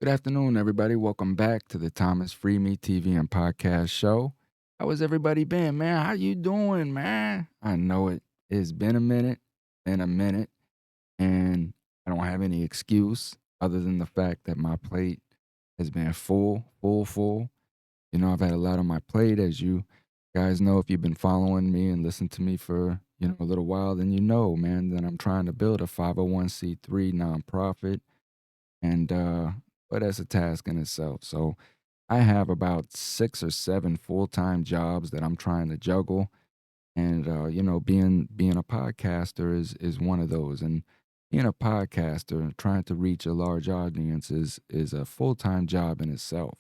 Good afternoon, everybody. Welcome back to the Thomas Freeme TV and podcast show. How has everybody been, man? How you doing, man? I know it. It's been a minute, and I don't have any excuse other than the fact that my plate has been full, full, full. I've had a lot on my plate, as you guys know if you've been following me and listened to me for a little while. Then man, that I'm trying to build a 501c3 nonprofit and but that's a task in itself. So I have about 6 or 7 full-time jobs that I'm trying to juggle, and being a podcaster is one of those. And being a podcaster, trying to reach a large audience is a full-time job in itself.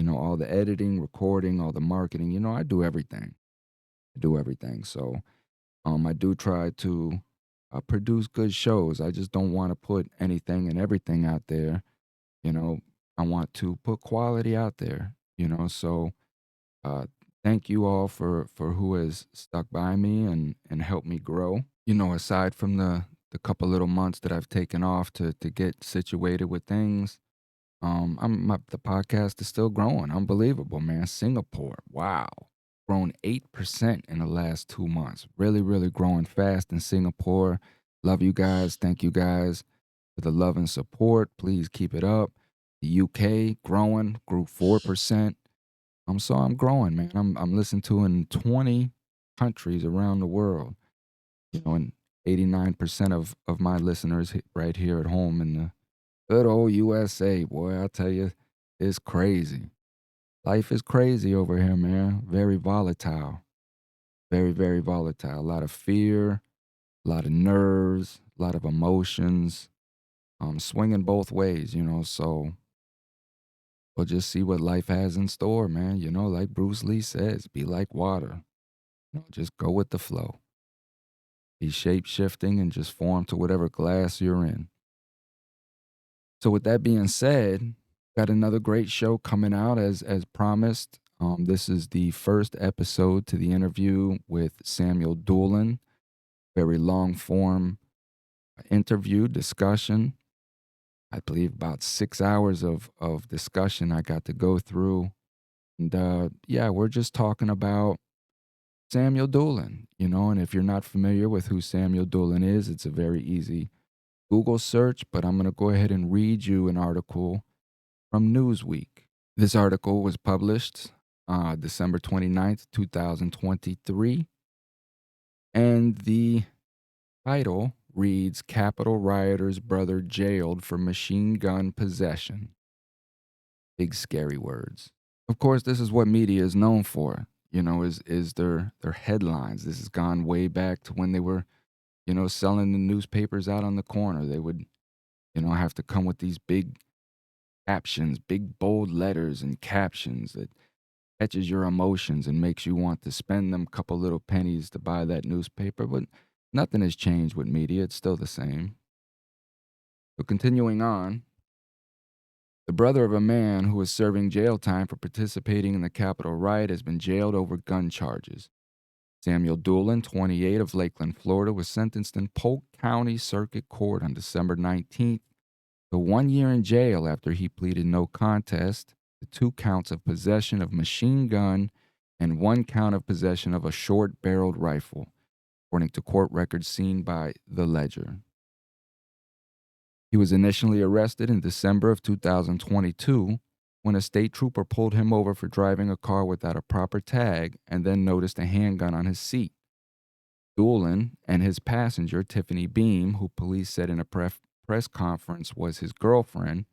All the editing, recording, all the marketing. I do everything. I do everything. So I do try to produce good shows. I just don't want to put anything and everything out there. you know I want to put quality out there. So uh thank you all for who has stuck by me and helped me grow. Aside from the couple little months that I've taken off to get situated with things, the podcast is still growing. Unbelievable, man. Singapore, wow, grown 8% in the last 2 months. Really, really growing fast in Singapore. Love you guys. Thank you guys for the love and support. Please keep it up. The UK growing, grew 4%. I'm growing, man. I'm listened to in 20 countries around the world. And 89% of my listeners right here at home in the good old USA. Boy, I tell you, it's crazy. Life is crazy over here, man. Very volatile. Very, very volatile. A lot of fear, a lot of nerves, a lot of emotions. Swinging both ways. So we'll just see what life has in store, man. Like Bruce Lee says, be like water. Just go with the flow. Be shape shifting and just form to whatever glass you're in. So with that being said, got another great show coming out as promised. This is the first episode to the interview with Samuel Doolin. Very long form interview discussion. I believe about 6 hours of discussion I got to go through. And yeah, we're just talking about Samuel Doolin. And if you're not familiar with who Samuel Doolin is, it's a very easy Google search, but I'm going to go ahead and read you an article from Newsweek. This article was published December 29th, 2023, and the title reads Capitol Rioters' Brother Jailed for Machine Gun Possession. Big scary words. Of course, this is what media is known for, is their headlines. This has gone way back to when they were, selling the newspapers out on the corner. They would, have to come with these big captions, big bold letters and captions that catches your emotions and makes you want to spend them couple little pennies to buy that newspaper. But nothing has changed with media. It's still the same. So continuing on, the brother of a man who is serving jail time for participating in the Capitol riot has been jailed over gun charges. Samuel Doolin, 28, of Lakeland, Florida, was sentenced in Polk County Circuit Court on December 19th to 1 year in jail after he pleaded no contest to 2 counts of possession of machine gun and 1 count of possession of a short-barreled rifle, according to court records seen by The Ledger. He was initially arrested in December of 2022 when a state trooper pulled him over for driving a car without a proper tag and then noticed a handgun on his seat. Doolin and his passenger, Tiffany Beam, who police said in a press conference was his girlfriend,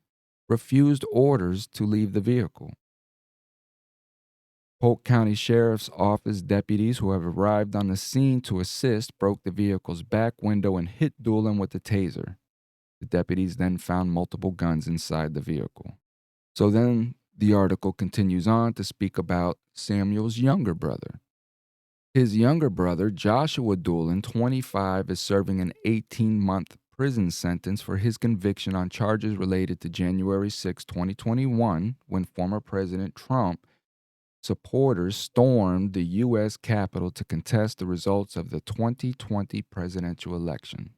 refused orders to leave the vehicle. Polk County Sheriff's Office deputies who have arrived on the scene to assist broke the vehicle's back window and hit Doolin with a taser. The deputies then found multiple guns inside the vehicle. So then the article continues on to speak about Samuel's younger brother. His younger brother, Joshua Doolin, 25, is serving an 18-month prison sentence for his conviction on charges related to January 6, 2021, when former President Trump supporters stormed the U.S. Capitol to contest the results of the 2020 presidential election.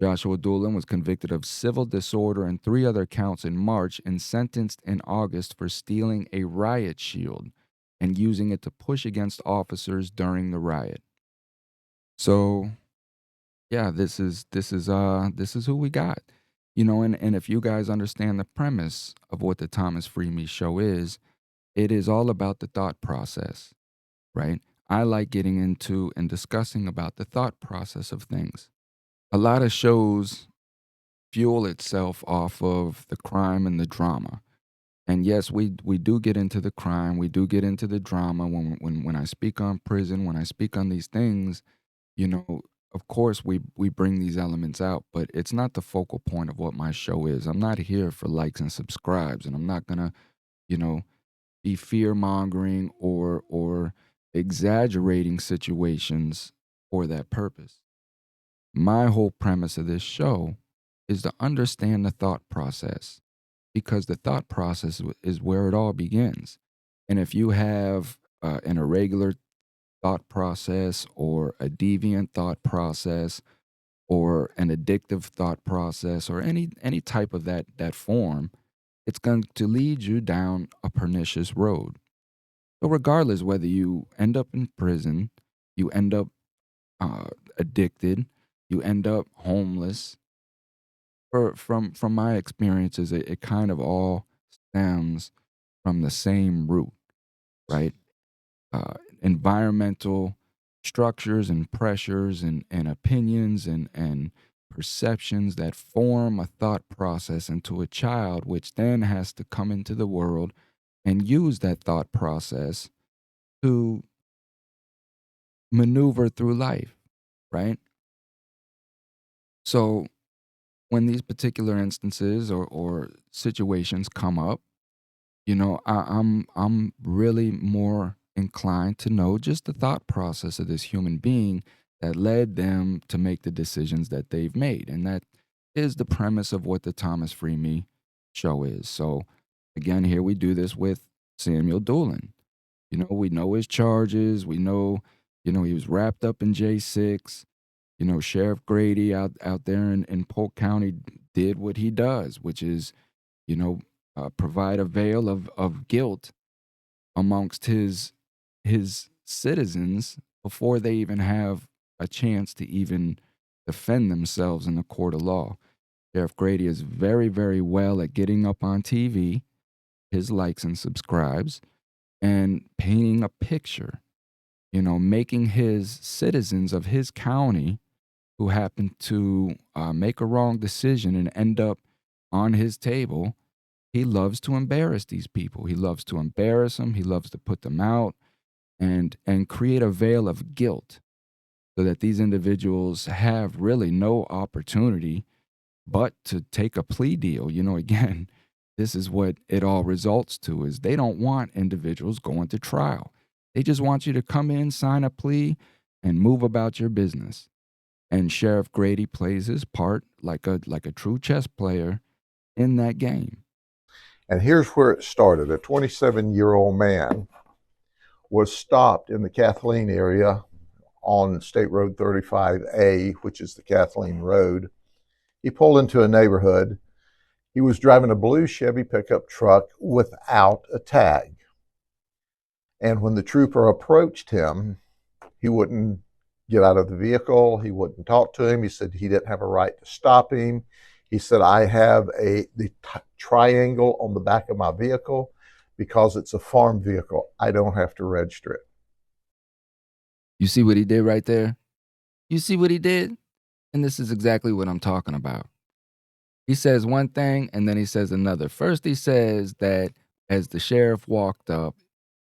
Joshua Doolin was convicted of civil disorder and 3 other counts in March and sentenced in August for stealing a riot shield and using it to push against officers during the riot. So, yeah, this is who we got. And if you guys understand the premise of what the Thomas Freeme show is, it is all about the thought process, right? I like getting into and discussing about the thought process of things. A lot of shows fuel itself off of the crime and the drama. And yes, we do get into the crime, we do get into the drama when I speak on prison, when I speak on these things, you know, of course we bring these elements out, but it's not the focal point of what my show is. I'm not here for likes and subscribes, and I'm not gonna, you know, be fear mongering or exaggerating situations for that purpose. My whole premise of this show is to understand the thought process because the thought process is where it all begins. And if you have an irregular thought process or a deviant thought process or an addictive thought process or any type of that form, it's going to lead you down a pernicious road. So regardless whether you end up in prison, you end up addicted, you end up homeless, from my experiences, it kind of all stems from the same root, right? Environmental structures and pressures and opinions and perceptions that form a thought process into a child, which then has to come into the world and use that thought process to maneuver through life, right? So when these particular instances or situations come up, I'm really more inclined to know just the thought process of this human being that led them to make the decisions that they've made, and that is the premise of what the Thomas Freeme show is. So, again, here we do this with Samuel Doolin. We know his charges. We know, he was wrapped up in J6. Sheriff Grady out there in Polk County did what he does, which is, you know, provide a veil of guilt amongst his citizens before they even have a chance to even defend themselves in the court of law. Sheriff Grady is very, very well at getting up on TV, his likes and subscribes, and painting a picture, making his citizens of his county who happen to make a wrong decision and end up on his table. He loves to embarrass these people. He loves to embarrass them. He loves to put them out and create a veil of guilt so that these individuals have really no opportunity but to take a plea deal. Again, this is what it all results to is they don't want individuals going to trial. They just want you to come in, sign a plea, and move about your business. And Sheriff Grady plays his part like a true chess player in that game. And here's where it started. A 27-year-old man was stopped in the Kathleen area on State Road 35A, which is the Kathleen Road. He pulled into a neighborhood. He was driving a blue Chevy pickup truck without a tag. And when the trooper approached him, he wouldn't get out of the vehicle. He wouldn't talk to him. He said he didn't have a right to stop him. He said, I have the triangle on the back of my vehicle because it's a farm vehicle. I don't have to register it. You see what he did right there? You see what he did? And this is exactly what I'm talking about. He says one thing and then he says another. First, he says that as the sheriff walked up,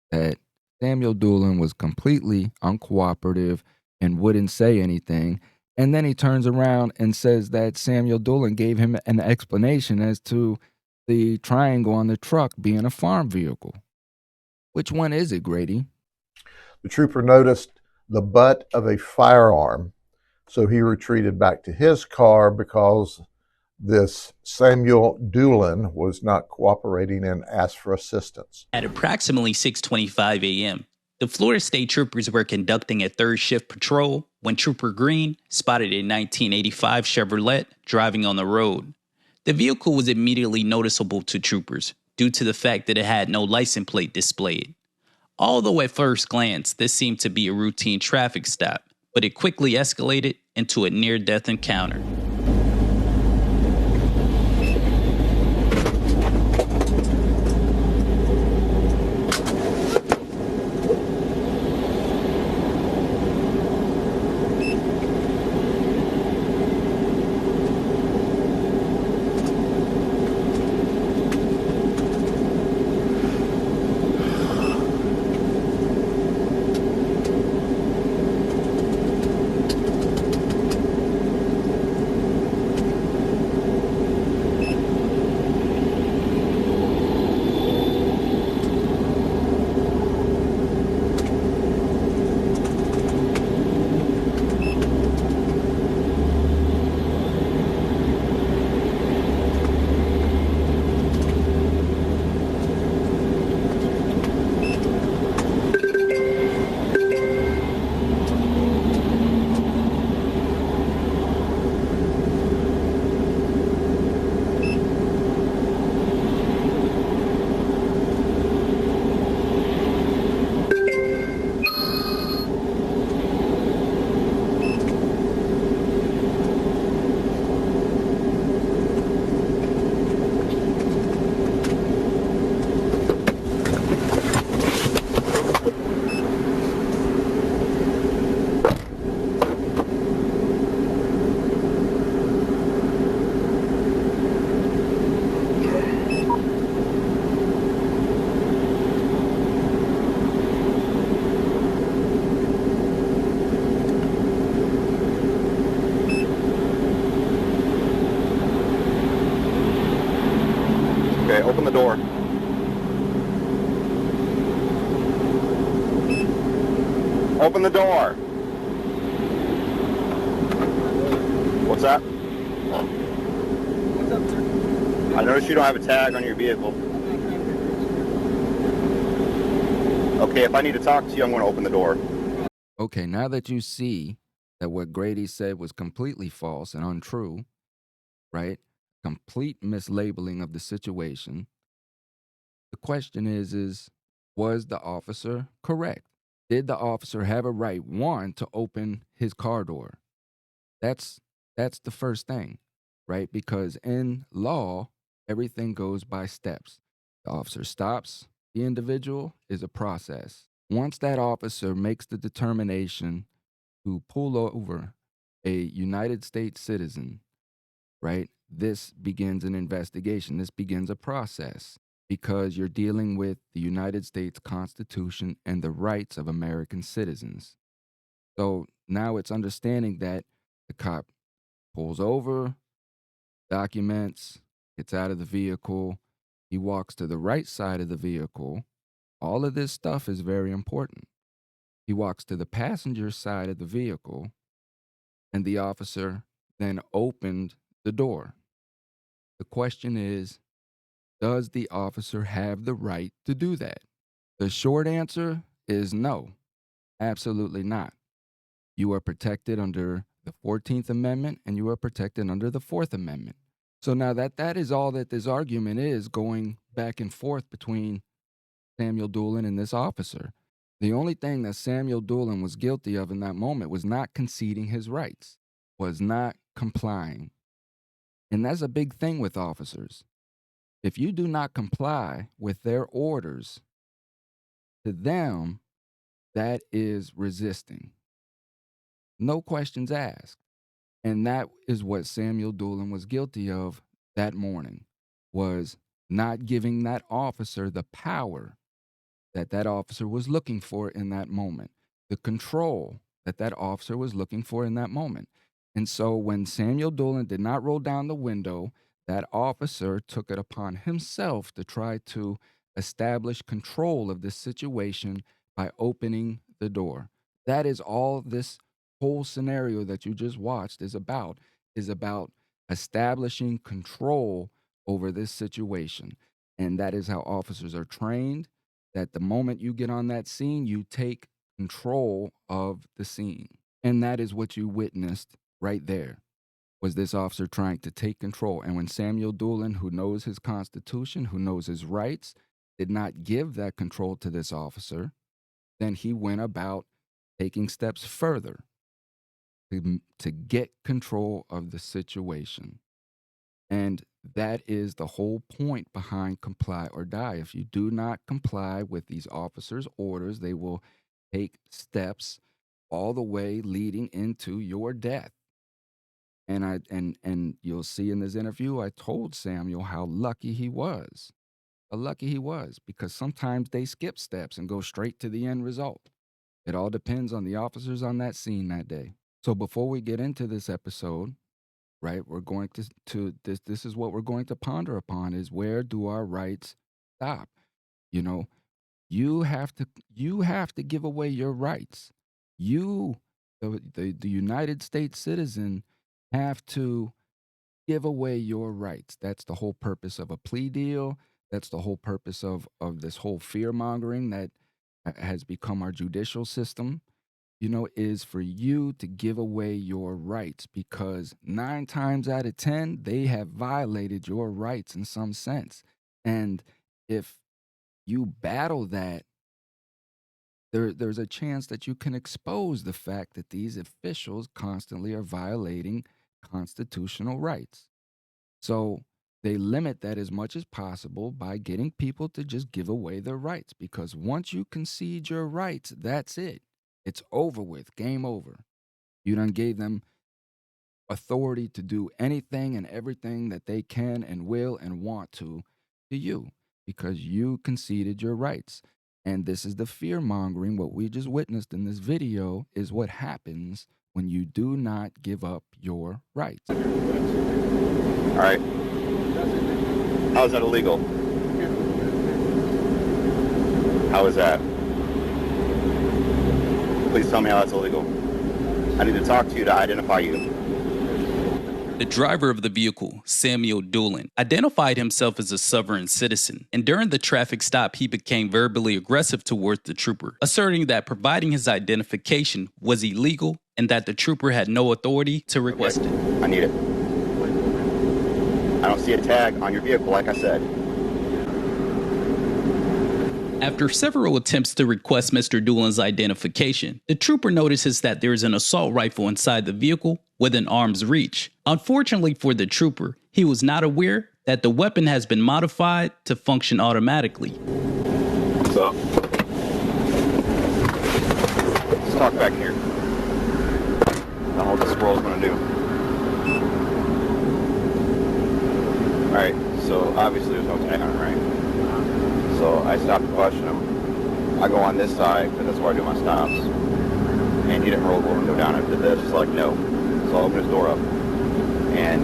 that Samuel Doolin was completely uncooperative and wouldn't say anything. And then he turns around and says that Samuel Doolin gave him an explanation as to the triangle on the truck being a farm vehicle. Which one is it, Grady? The trooper noticed the butt of a firearm, so he retreated back to his car because this Samuel Doolin was not cooperating and asked for assistance. At approximately 6:25 a.m., The Florida State Troopers were conducting a third shift patrol when Trooper Green spotted a 1985 Chevrolet driving on the road. The vehicle was immediately noticeable to troopers due to the fact that it had no license plate displayed. Although at first glance this seemed to be a routine traffic stop, but it quickly escalated into a near-death encounter. Okay, open the door. Open the door. What's that? What's up, sir? I noticed you don't have a tag on your vehicle. Okay, if I need to talk to you, I'm going to open the door. Okay, now that you see that what Grady said was completely false and untrue, right? Complete mislabeling of the situation. The question is was the officer correct? Did the officer have a right, one, to open his car door? That's the first thing, right? Because in law, everything goes by steps. The officer stops the individual is a process. Once that officer makes the determination to pull over a United States citizen, right? This begins an investigation. This begins a process because you're dealing with the United States Constitution and the rights of American citizens. So now it's understanding that the cop pulls over, documents, gets out of the vehicle, he walks to the right side of the vehicle. All of this stuff is very important. He walks to the passenger side of the vehicle, and the officer then opened the door. The question is, does the officer have the right to do that? The short answer is no, absolutely not. You are protected under the 14th Amendment and you are protected under the 4th Amendment. So now that is all that this argument is going back and forth between Samuel Doolin and this officer. The only thing that Samuel Doolin was guilty of in that moment was not conceding his rights, was not complying. And that's a big thing with officers. If you do not comply with their orders, to them, that is resisting. No questions asked. And that is what Samuel Doolin was guilty of that morning, was not giving that officer the power that that officer was looking for in that moment, the control that that officer was looking for in that moment. And so when Samuel Doolin did not roll down the window, that officer took it upon himself to try to establish control of this situation by opening the door. That is all this whole scenario that you just watched is about establishing control over this situation. And that is how officers are trained. that the moment you get on that scene, you take control of the scene. And that is what you witnessed right there, was this officer trying to take control. And when Samuel Doolin, who knows his Constitution, who knows his rights, did not give that control to this officer, then he went about taking steps further to get control of the situation. And that is the whole point behind comply or die. If you do not comply with these officers' orders, they will take steps all the way leading into your death. And you'll see in this interview, I told Samuel how lucky he was. How lucky he was, because sometimes they skip steps and go straight to the end result. It all depends on the officers on that scene that day. So before we get into this episode, right, we're going to this is what we're going to ponder upon, is where do our rights stop? You know, you have to give away your rights. You, the United States citizen, have to give away your rights. That's the whole purpose of a plea deal. That's the whole purpose of this whole fear mongering that has become our judicial system, is for you to give away your rights, because 9 times out of 10, they have violated your rights in some sense. And if you battle that, there's a chance that you can expose the fact that these officials constantly are violating constitutional rights. So they limit that as much as possible by getting people to just give away their rights, because once you concede your rights, that's it. It's over with, game over. You done gave them authority to do anything and everything that they can and will and want to you, because you conceded your rights. And this is the fear mongering. What we just witnessed in this video is what happens when you do not give up your rights. All right. How is that illegal? How is that? Please tell me how that's illegal. I need to talk to you to identify you. The driver of the vehicle, Samuel Doolin, identified himself as a sovereign citizen, and during the traffic stop, he became verbally aggressive towards the trooper, asserting that providing his identification was illegal and that the trooper had no authority to request it. I need it. I don't see a tag on your vehicle, like I said. After several attempts to request Mr. Doolin's identification, the trooper notices that there is an assault rifle inside the vehicle within arm's reach. Unfortunately for the trooper, he was not aware that the weapon has been modified to function automatically. What's up? Let's talk back here. I don't know what this squirrel's gonna do. Alright, so obviously there's no tag on it, right? So I stopped to question him. I go on this side, because that's where I do my stops. And he didn't roll over and go down and did this. He's like, no. So I opened his door up. And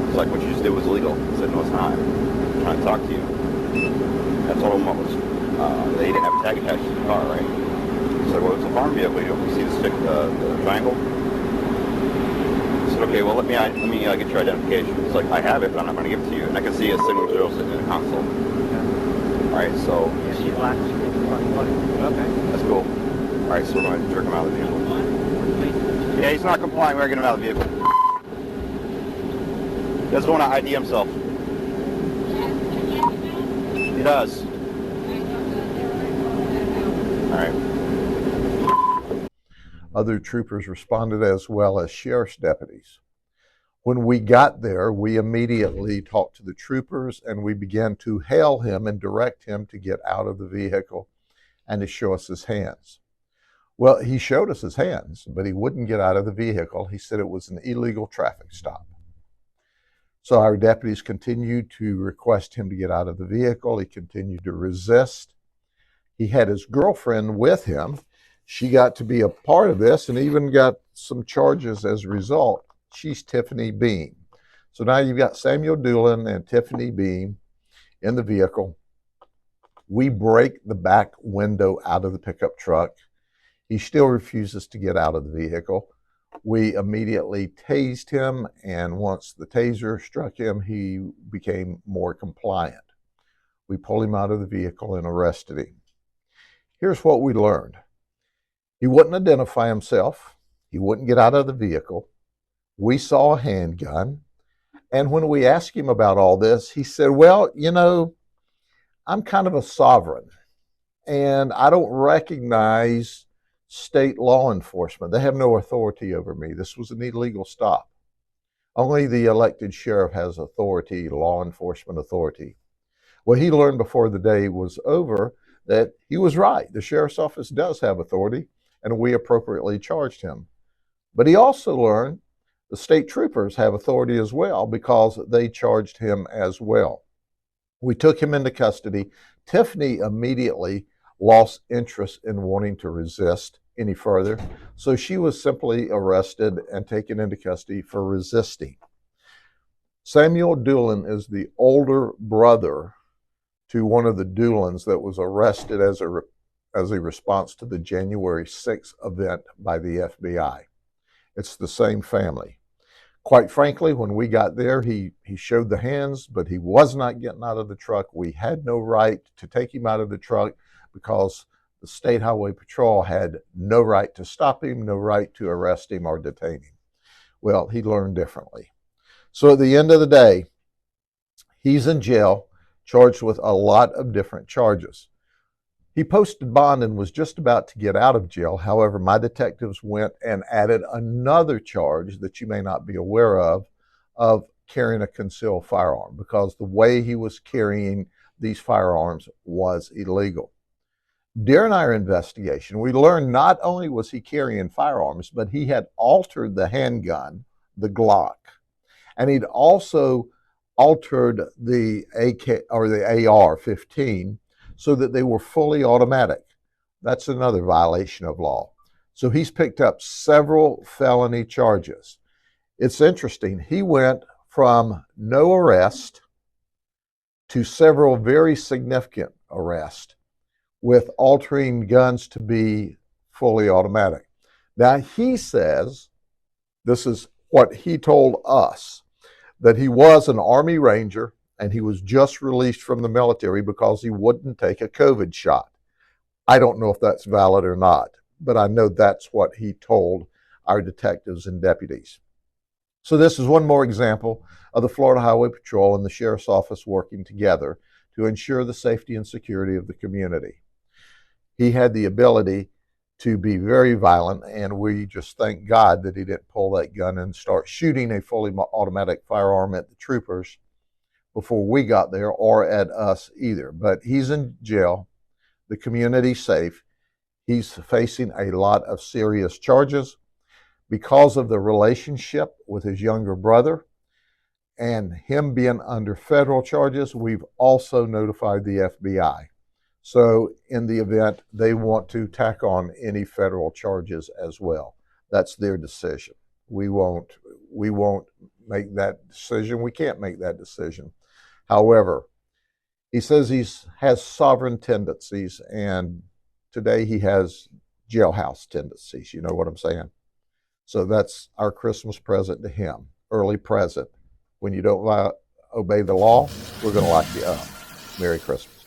it's like, what you just did was illegal. I said, no, it's not. I'm trying to talk to you. I told him what was, that he didn't have a tag attached to the car, right? He said, well, it's a farm vehicle. You don't see the stick, the triangle? I said, okay, well, let me get your identification. It's like, I have it, but I'm not going to give it to you. And I can see a signal 0 sitting in the console. Alright, so... Okay. That's cool. Alright, so we're going to jerk him out of the vehicle. Yeah, he's not complying. We're going to get him out of the vehicle. He doesn't want to ID himself. He does. Alright. Other troopers responded, as well as sheriff's deputies. When we got there, we immediately talked to the troopers and we began to hail him and direct him to get out of the vehicle and to show us his hands. Well, he showed us his hands, but he wouldn't get out of the vehicle. He said it was an illegal traffic stop. So our deputies continued to request him to get out of the vehicle. He continued to resist. He had his girlfriend with him. She got to be a part of this and even got some charges as a result. She's Tiffany Beam. So now you've got Samuel Doolin and Tiffany Beam in the vehicle. We break the back window out of the pickup truck. He still refuses to get out of the vehicle. We immediately tased him, and once the taser struck him, he became more compliant. We pulled him out of the vehicle and arrested him. Here's what we learned. He wouldn't identify himself. He wouldn't get out of the vehicle. We saw a handgun. And when we asked him about all this, he said, well, I'm kind of a sovereign and I don't recognize state law enforcement. They have no authority over me. This was an illegal stop. Only the elected sheriff has authority, law enforcement authority. Well, he learned before the day was over that he was right. The sheriff's office does have authority, and we appropriately charged him. But he also learned the state troopers have authority as well because they charged him as well. We took him into custody. Tiffany immediately lost interest in wanting to resist any further, so she was simply arrested and taken into custody for resisting. Samuel Doolin is the older brother to one of the Doolins that was arrested as a response to the January 6th event by the FBI. It's the same family. Quite frankly, when we got there, he showed the hands, but he was not getting out of the truck. We had no right to take him out of the truck because the State Highway Patrol had no right to stop him, no right to arrest him or detain him. Well, he learned differently. So at the end of the day, he's in jail, charged with a lot of different charges. He posted bond and was just about to get out of jail. However, my detectives went and added another charge that you may not be aware of carrying a concealed firearm, because the way he was carrying these firearms was illegal. During our investigation, we learned not only was he carrying firearms, but he had altered the handgun, the Glock, and he'd also altered the AK or the AR-15 so that they were fully automatic. That's another violation of law. So he's picked up several felony charges. It's interesting. He went from no arrest to several very significant arrests with altering guns to be fully automatic. Now, he says, this is what he told us, that he was an Army Ranger and he was just released from the military because he wouldn't take a COVID shot. I don't know if that's valid or not, but I know that's what he told our detectives and deputies. So this is one more example of the Florida Highway Patrol and the Sheriff's Office working together to ensure the safety and security of the community. He had the ability to be very violent, and we just thank God that he didn't pull that gun and start shooting a fully automatic firearm at the troopers before we got there, or at us either. But he's in jail. The community's safe. He's facing a lot of serious charges because of the relationship with his younger brother and him being under federal charges. We've also notified the FBI. So in the event they want to tack on any federal charges as well, that's their decision. We won't make that decision. We can't make that decision. However, he says he has sovereign tendencies, and today he has jailhouse tendencies. You know what I'm saying? So that's our Christmas present to him, early present. When you don't obey the law, we're going to lock you up. Merry Christmas.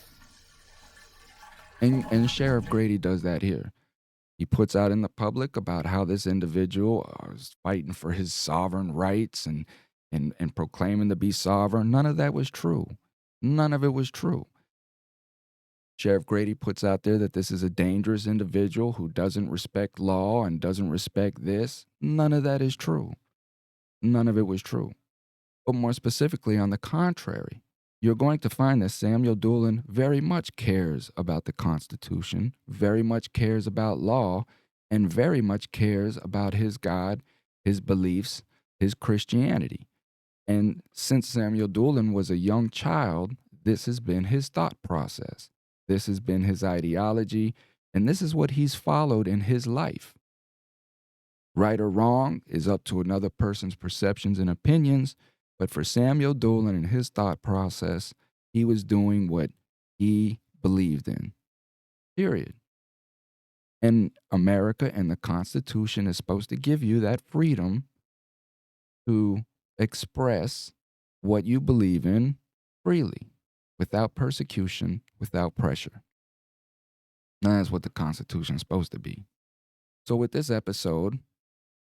And Sheriff Grady does that here. He puts out in the public about how this individual is fighting for his sovereign rights and proclaiming to be sovereign. None of that was true. None of it was true. Sheriff Grady puts out there that this is a dangerous individual who doesn't respect law and doesn't respect this. None of that is true. None of it was true. But more specifically, on the contrary, you're going to find that Samuel Doolin very much cares about the Constitution, very much cares about law, and very much cares about his God, his beliefs, his Christianity. And since Samuel Doolin was a young child, this has been his thought process. This has been his ideology, and this is what he's followed in his life. Right or wrong is up to another person's perceptions and opinions, but for Samuel Doolin and his thought process, he was doing what he believed in. Period. And America and the Constitution is supposed to give you that freedom to express what you believe in freely, without persecution, without pressure. That's what the Constitution's supposed to be. So with this episode,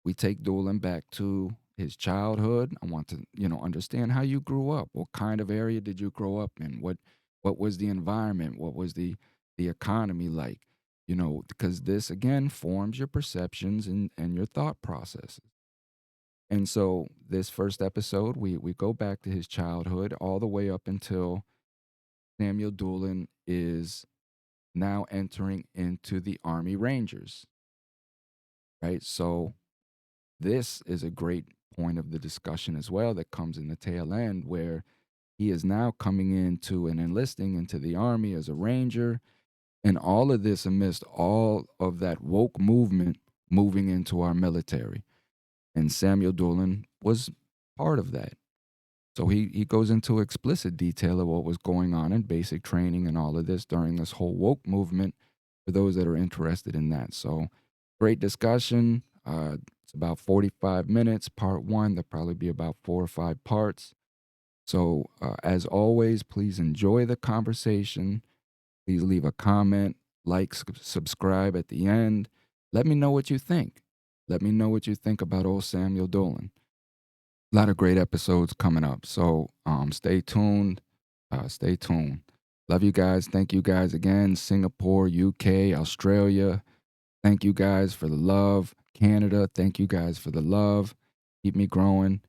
we take Doolin back to his childhood. I want to, understand how you grew up. What kind of area did you grow up in? What was the environment? What was the economy like? Because this again forms your perceptions and your thought processes. And so this first episode, we go back to his childhood all the way up until Samuel Doolin is now entering into the Army Rangers, right? So this is a great point of the discussion as well that comes in the tail end where he is now coming into and enlisting into the Army as a Ranger, and all of this amidst all of that woke movement moving into our military. And Samuel Doolin was part of that. So he goes into explicit detail of what was going on in basic training and all of this during this whole woke movement for those that are interested in that. So great discussion. It's about 45 minutes, part one. There'll probably be about 4 or 5 parts. So as always, please enjoy the conversation. Please leave a comment, like, subscribe at the end. Let me know what you think. Let me know what you think about old Samuel Dolan. A lot of great episodes coming up. So stay tuned. Stay tuned. Love you guys. Thank you guys again. Singapore, UK, Australia. Thank you guys for the love. Canada, thank you guys for the love. Keep me growing.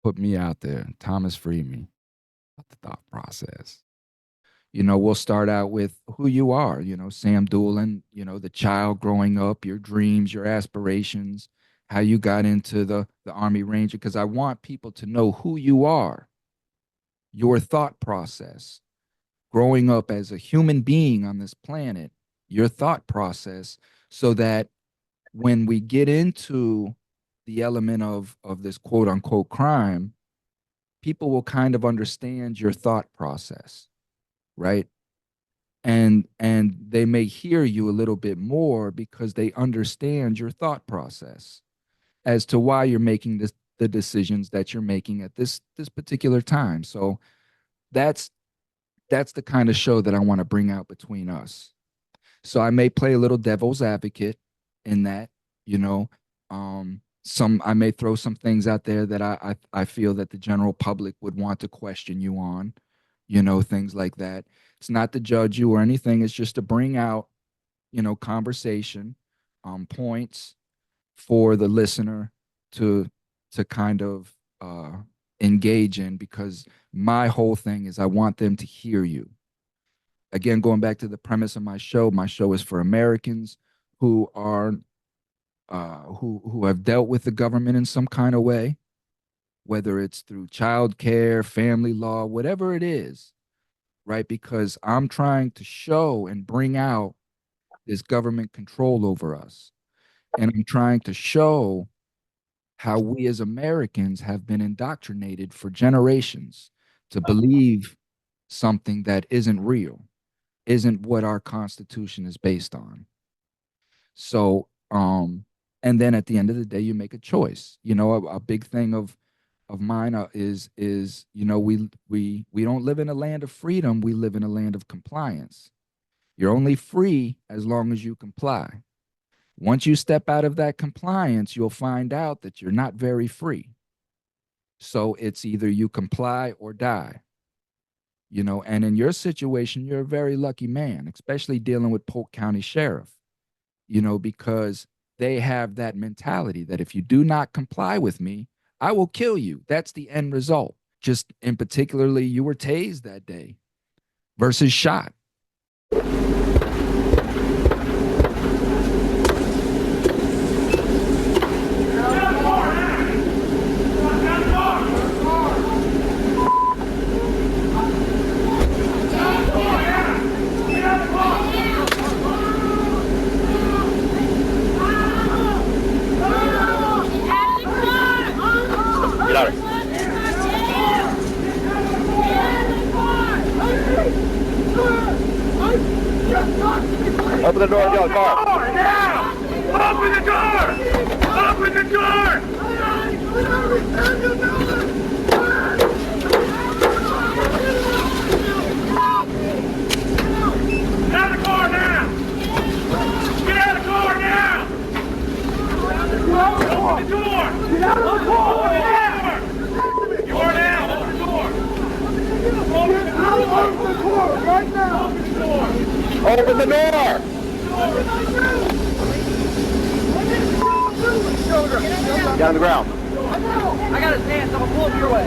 Put me out there. Thomas Free me. The thought process. We'll start out with who you are, Sam Doolin, the child growing up, your dreams, your aspirations, how you got into the Army Ranger, because I want people to know who you are, your thought process, growing up as a human being on this planet, your thought process, so that when we get into the element of this quote unquote crime, people will kind of understand your thought process, right? And they may hear you a little bit more because they understand your thought process as to why you're making the decisions that you're making at this particular time. So that's the kind of show that I want to bring out between us. So I may play a little devil's advocate in that, I may throw some things out there that I feel that the general public would want to question you on, things like that. It's not to judge you or anything. It's just to bring out, conversation, points for the listener to kind of engage in, because my whole thing is I want them to hear you. Again, going back to the premise of my show is for Americans who are who have dealt with the government in some kind of way, whether it's through child care, family law, whatever it is, right? Because I'm trying to show and bring out this government control over us. And I'm trying to show how we as Americans have been indoctrinated for generations to believe something that isn't real, isn't what our Constitution is based on. So, and then at the end of the day, you make a choice. A big thing of mine is we don't live in a land of freedom. We live in a land of compliance. You're only free as long as you comply. Once you step out of that compliance, you'll find out that you're not very free. So it's either you comply or die. And in your situation, you're a very lucky man, especially dealing with Polk County Sheriff, because they have that mentality that if you do not comply with me, I will kill you. That's the end result. Just in particularly, you were tased that day versus shot. Open the door and get out of the car. Now! Open the door! Open the door! Get out of the car now! Right now! Open the door! Get on the ground. I got his hands, I'm gonna pull him your way.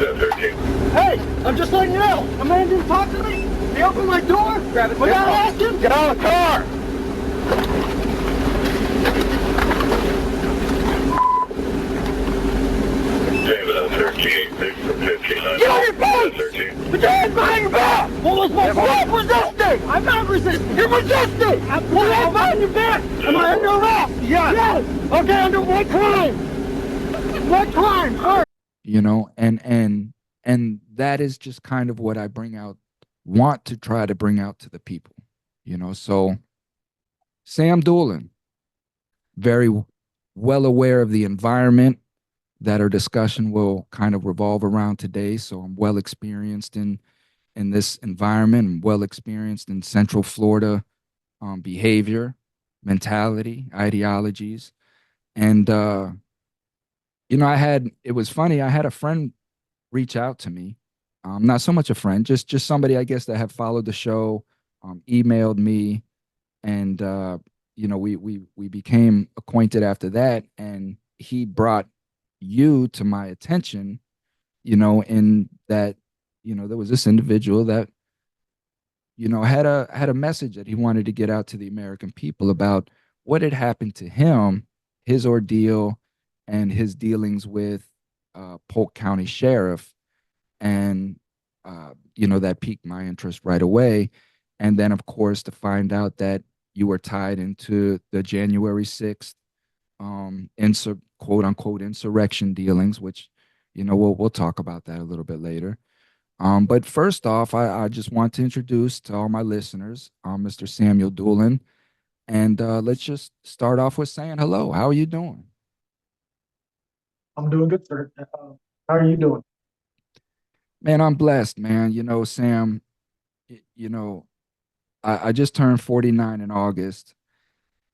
13. Hey, I'm just letting you know. A man didn't talk to me. He opened my door. Grab his Without pistol. asking. Get out of the car! David on 13, 6 from 15. Get on your feet! 13. Put your hands behind your back! What was my fault? Resisting! I'm not resisting! You're resisting! Put your hands behind your back! Am I under arrest? Yes! Okay, under what crime? What crime? First. You know, and that is just kind of what I want to try to bring out to the people, you know. So Sam Doolin, very well aware of the environment that our discussion will kind of revolve around today. So I'm well experienced in this environment. I'm well experienced in Central Florida behavior, mentality, ideologies, and you know, it was funny. I had a friend reach out to me, not so much a friend, just somebody I guess that had followed the show, emailed me, and you know, we became acquainted after that, and he brought you to my attention, you know, in that, you know, there was this individual that, you know, had a message that he wanted to get out to the American people about what had happened to him, his ordeal, and his dealings with Polk County Sheriff, and you know, that piqued my interest right away. And then, of course, to find out that you were tied into the January 6th quote unquote insurrection dealings, which, you know, we'll talk about that a little bit later. But first off, I just want to introduce to all my listeners, Mr. Samuel Doolin, and let's just start off with saying hello. How are you doing? I'm doing good, sir. How are you doing? Man, I'm blessed, man. You know, Sam, you know, I just turned 49 in August,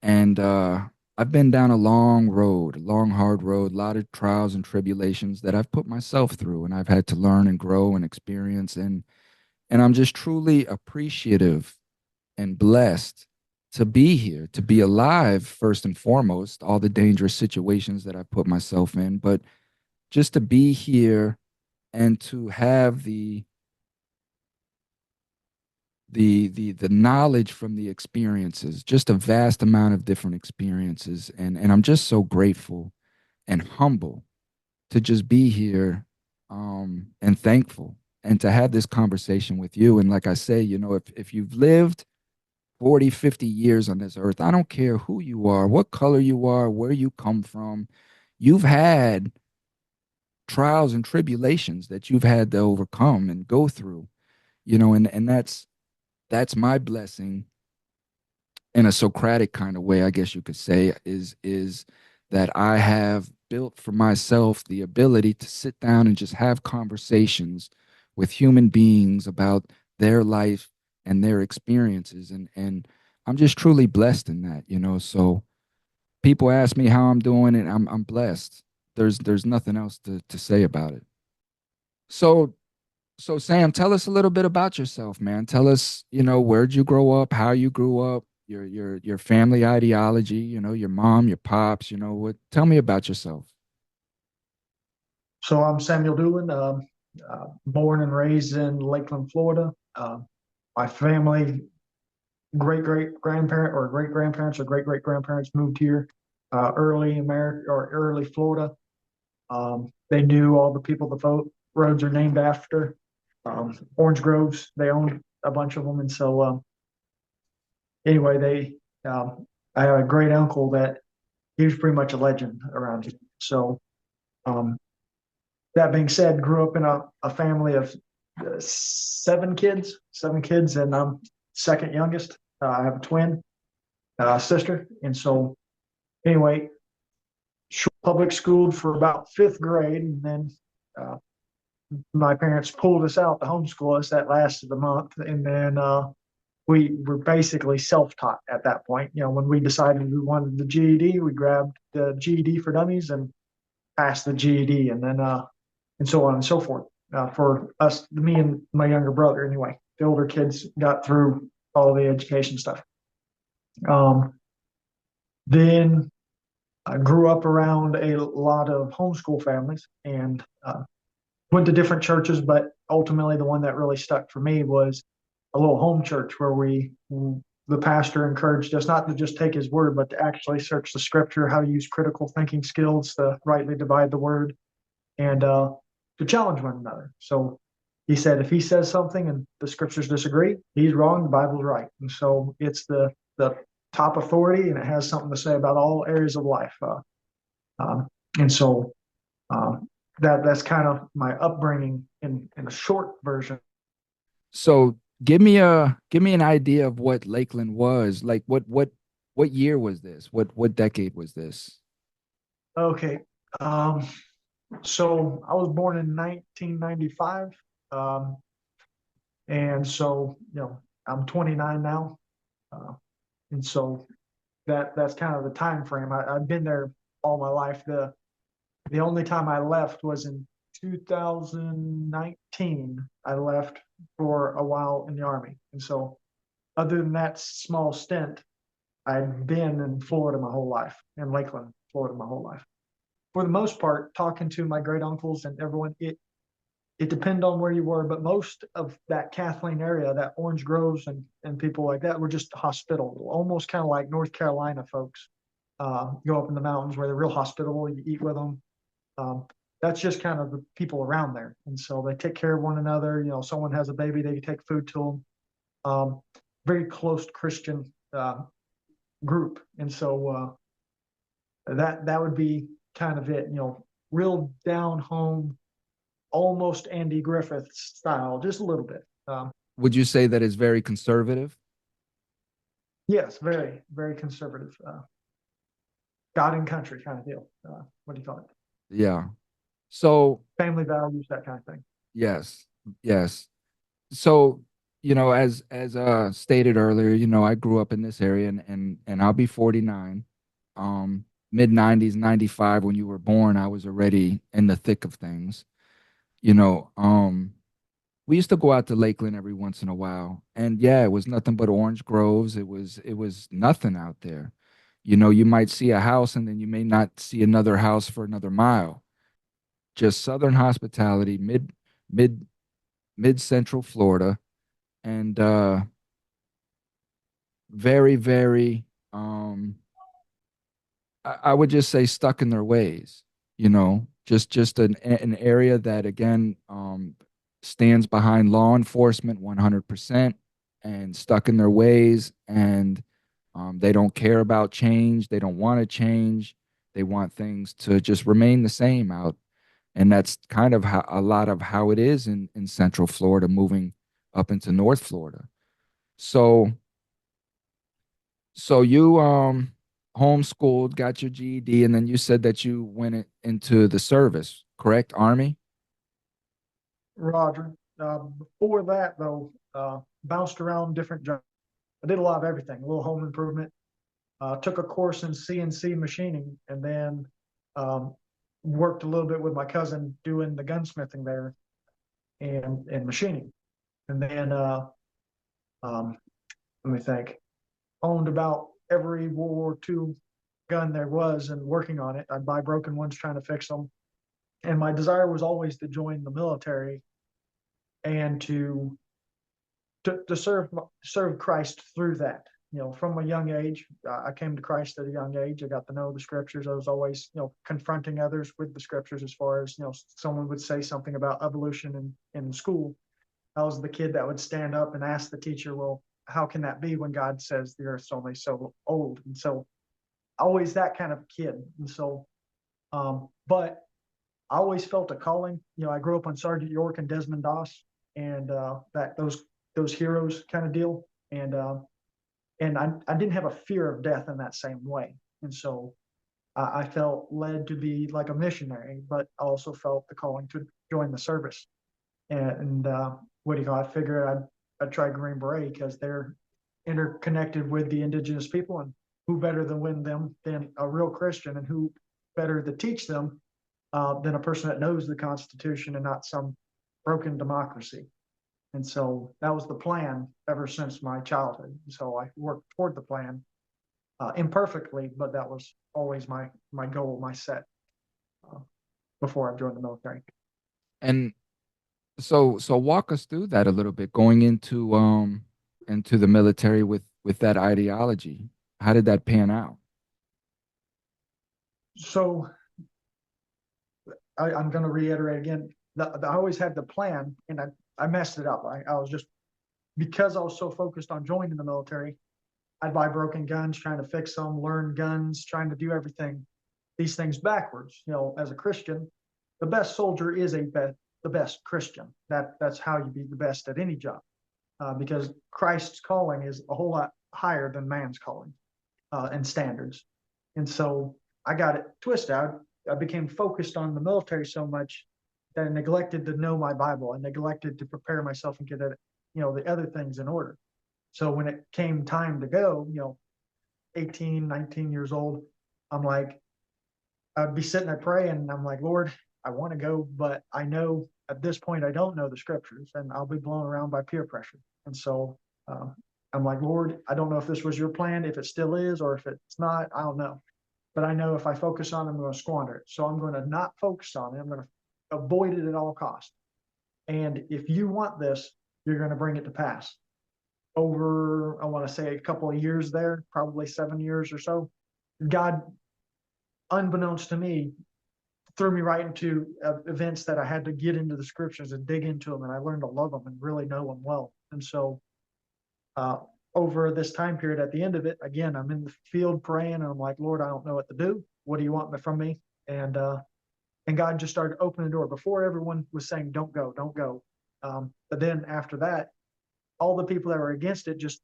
and I've been down a long road, a long, hard road, a lot of trials and tribulations that I've put myself through, and I've had to learn and grow and experience, and I'm just truly appreciative and blessed to be here, to be alive, first and foremost, all the dangerous situations that I've put myself in, but just to be here and to have the knowledge from the experiences, just a vast amount of different experiences, and I'm just so grateful and humble to just be here, and thankful, and to have this conversation with you. And like I say, you know, if you've lived 40, 50 years on this earth, I don't care who you are, what color you are, where you come from, you've had trials and tribulations that you've had to overcome and go through, you know, and that's my blessing in a Socratic kind of way, I guess you could say, is that I have built for myself the ability to sit down and just have conversations with human beings about their life and their experiences, and I'm just truly blessed in that, you know. So people ask me how I'm doing, and I'm blessed. There's nothing else to say about it. So So Sam, tell us a little bit about yourself, man. Tell us, you know, where'd you grow up, how you grew up, your family ideology, you know, your mom, your pops, you know, what tell me about yourself. So I'm Samuel Doolin, born and raised in Lakeland, Florida. My family, great grandparent or great grandparents or great grandparents moved here early America or early Florida. They knew all the people the roads are named after. Orange groves, they owned a bunch of them, and so anyway, I had a great uncle that he was pretty much a legend around here. So um, that being said, grew up in a family of seven kids, and I'm second youngest. I have a twin sister, and so anyway, public schooled for about fifth grade, and then uh, my parents pulled us out to homeschool us. That lasted a month, and then we were basically self-taught at that point. You know, when we decided we wanted the GED, we grabbed the GED for Dummies and passed the GED, and then and so on and so forth. for us, me and my younger brother anyway. The older kids got through all the education stuff. Then I grew up around a lot of homeschool families and went to different churches, but ultimately the one that really stuck for me was a little home church where the pastor encouraged us not to just take his word, but to actually search the scripture, how to use critical thinking skills to rightly divide the word, and to challenge one another. So he said, if he says something and the scriptures disagree, he's wrong, the Bible's right. And so it's the top authority, and it has something to say about all areas of life. Um, and so that's kind of my upbringing in a short version. So give me an idea of what Lakeland was. Like what year was this? What decade was this? Okay. Um, so I was born in 1995. Um, and so, I'm 29 now. Uh, and so that's kind of the time frame. I've been there all my life. The only time I left was in 2019. I left for a while in the Army. And so other than that small stint, I've been in Florida my whole life, in Lakeland, Florida my whole life. For the most part, talking to my great uncles and everyone, it depended on where you were, but most of that Kathleen area, that Orange Groves and people like that were just hospitable, almost kind of like North Carolina folks. Go up in the mountains where they're real hospitable, you eat with them. Um, that's just kind of the people around there. And so they take care of one another. Someone has a baby, they take food to them. Very close Christian group. And so that would be kind of it, real down home, almost Andy Griffith style, just a little bit. Would you say that it's very conservative? Yes, very, very conservative. God and country kind of deal. What do you call it? Yeah. So Family values, that kind of thing. yes, yes. So, as stated earlier, I grew up in this area and I'll be 49. Mid 90s, 95, when you were born, I was already in the thick of things. You know, um, we used to go out to Lakeland every once in a while. And yeah, it was nothing but orange groves. It was nothing out there. You might see a house and then you may not see another house for another mile. Just southern hospitality, mid mid central Florida, and very, very I would just say stuck in their ways, just an area that again stands behind law enforcement 100% and stuck in their ways, and they don't care about change. They don't want to change. They want things to just remain the same out. And that's kind of how a lot of how it is in Central Florida, moving up into North Florida. So you homeschooled, got your GED, and then you said that you went into the service, correct? Army? Roger. Before that, though, bounced around different jobs. I did a lot of everything, a little home improvement. Took a course in CNC machining, and then um, worked a little bit with my cousin doing the gunsmithing there and machining. And then um, let me think. Owned about every World War II gun there was and working on it. I'd buy broken ones, trying to fix them. And my desire was always to join the military and to serve Christ through that. From a young age, I came to Christ at a young age. I got to know the scriptures. I was always, confronting others with the scriptures. As far as someone would say something about evolution in school, I was the kid that would stand up and ask the teacher, "Well, how can that be when God says the earth's only so old?" And so, always that kind of kid. And so, but I always felt a calling. I grew up on Sergeant York and Desmond Doss, and that those heroes kind of deal. And I didn't have a fear of death in that same way. And so I felt led to be like a missionary, but I also felt the calling to join the service. And what do you call? I figured I'd try Green Beret because they're interconnected with the indigenous people, and who better than win them than a real Christian, and who better to teach them than a person that knows the Constitution and not some broken democracy. And so that was the plan ever since my childhood. So I worked toward the plan imperfectly, but that was always my goal, my set before I joined the military. And so walk us through that a little bit, going into the military with that ideology. How did that pan out? So I'm going to reiterate again. I always had the plan, and I messed it up. I was just, because I was so focused on joining the military, I'd buy broken guns, trying to fix them, learn guns, trying to do everything, these things backwards. As a Christian, the best soldier is the best Christian. That's how you be the best at any job, because Christ's calling is a whole lot higher than man's calling and standards. And so I got it twisted. I became focused on the military so much that I neglected to know my Bible. I neglected to prepare myself and get the other things in order. So when it came time to go, 18, 19 years old, I'm like, I'd be sitting there praying, and I'm like, Lord, I want to go, but I know at this point I don't know the scriptures, and I'll be blown around by peer pressure. And so I'm like, Lord, I don't know if this was your plan, if it still is, or if it's not, I don't know. But I know if I focus on it, I'm going to squander it. So I'm going to not focus on it. I'm going to avoid it at all costs. And if you want this, you're going to bring it to pass. Over, I want to say, a couple of years there, probably 7 years or so, God, unbeknownst to me, threw me right into events that I had to get into the scriptures and dig into them. And I learned to love them and really know them well. And so over this time period, at the end of it, again, I'm in the field praying, and I'm like, Lord, I don't know what to do. What do you want from me? And God just started opening the door before everyone was saying, don't go, don't go. But then after that, all the people that were against it, just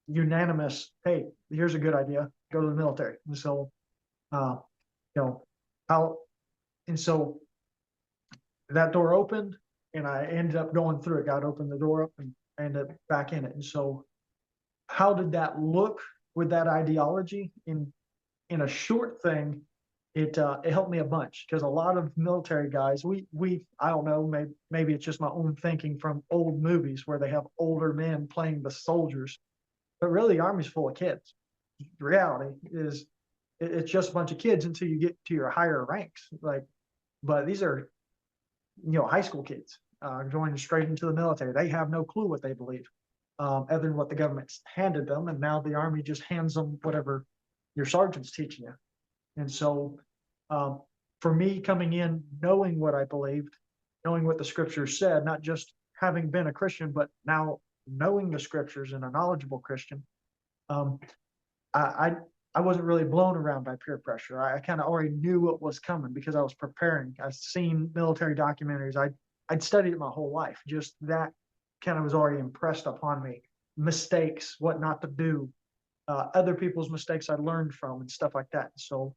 unanimous, hey, here's a good idea, go to the military. And so, and so that door opened, and I ended up going through it. God opened the door up, and I ended up back in it. And so how did that look with that ideology? In a short thing, it helped me a bunch, because a lot of military guys, we I don't know, maybe it's just my own thinking from old movies where they have older men playing the soldiers, but really the Army's full of kids. The reality is it's just a bunch of kids until you get to your higher ranks. But these are high school kids going straight into the military. They have no clue what they believe, other than what the government's handed them, and now the Army just hands them whatever your sergeant's teaching you. And so for me, coming in knowing what I believed, knowing what the scriptures said, not just having been a Christian, but now knowing the scriptures and a knowledgeable Christian, I wasn't really blown around by peer pressure. I kind of already knew what was coming because I was preparing. I've seen military documentaries. I'd studied it my whole life. Just that kind of was already impressed upon me. Mistakes, what not to do, other people's mistakes I learned from, and stuff like that. So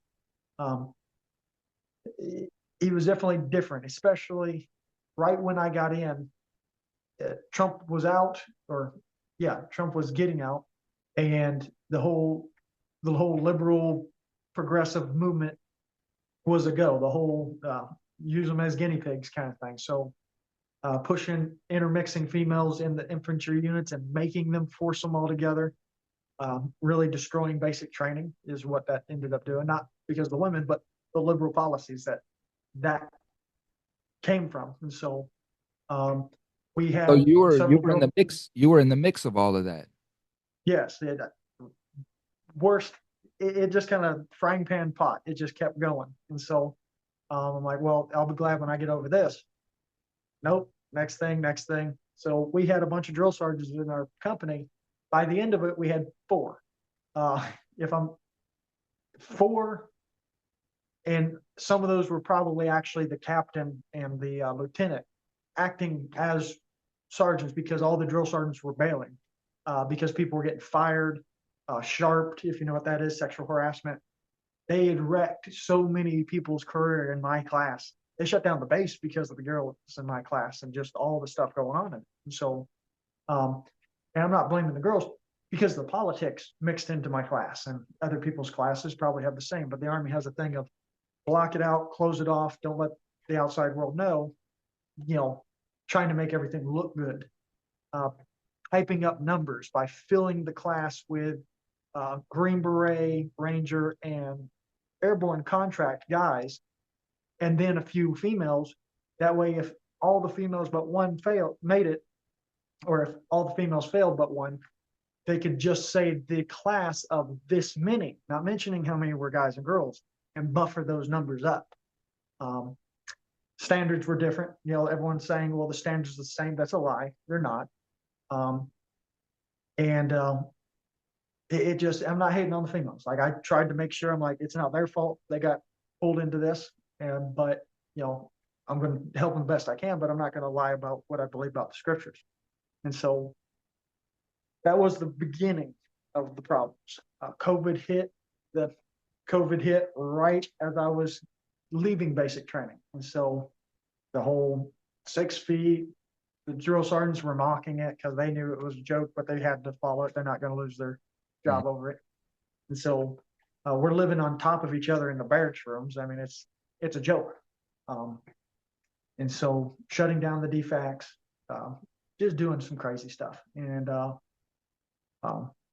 it was definitely different, especially right when I got in. Trump was out, Trump was getting out, and the whole liberal progressive movement was a go. The whole use them as guinea pigs kind of thing. So pushing, intermixing females in the infantry units and making them force them all together, really destroying basic training is what that ended up doing. Not because of the women, but the liberal policies that came from. And so we had So you were several in the mix. You were in the mix of all of that. Yes, worst. It just kind of frying pan pot. It just kept going, and so I'm like, well, I'll be glad when I get over this. Nope. Next thing. So we had a bunch of drill sergeants in our company. By the end of it, we had 4. If I'm 4, and some of those were probably actually the captain and the lieutenant acting as sergeants, because all the drill sergeants were bailing because people were getting fired, sharped, if you know what that is, sexual harassment. They had wrecked so many people's career in my class. They shut down the base because of the girls in my class and just all the stuff going on. And so, and I'm not blaming the girls, because the politics mixed into my class, and other people's classes probably have the same. But the Army has a thing of block it out, close it off, don't let the outside world know, trying to make everything look good, hyping up numbers by filling the class with Green Beret, Ranger, and airborne contract guys, and then a few females. That way, if all the females but one made it, or if all the females failed but one, they could just say the class of this many, not mentioning how many were guys and girls, and buffer those numbers up. Standards were different. You know, everyone's saying, well, the standards are the same. That's a lie. They're not. It just, I'm not hating on the females. Like, I tried to make sure, I'm like, it's not their fault they got pulled into this. But, you know, I'm going to help them the best I can, but I'm not going to lie about what I believe about the scriptures. And so that was the beginning of the problems. COVID hit right as I was leaving basic training. And so the whole 6 feet, the drill sergeants were mocking it because they knew it was a joke, but they had to follow it. They're not going to lose their job over it. And so we're living on top of each other in the barracks rooms. I mean, it's a joke. And so shutting down the DFACs, just doing some crazy stuff. And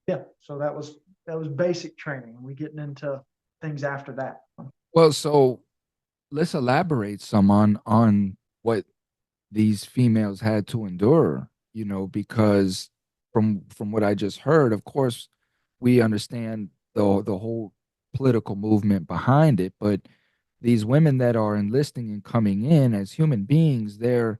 yeah, so that was basic training. We getting into things after that. Well, so let's elaborate some on what these females had to endure, you know, because from what I just heard, of course, we understand the whole political movement behind it, but these women that are enlisting and coming in as human beings, they're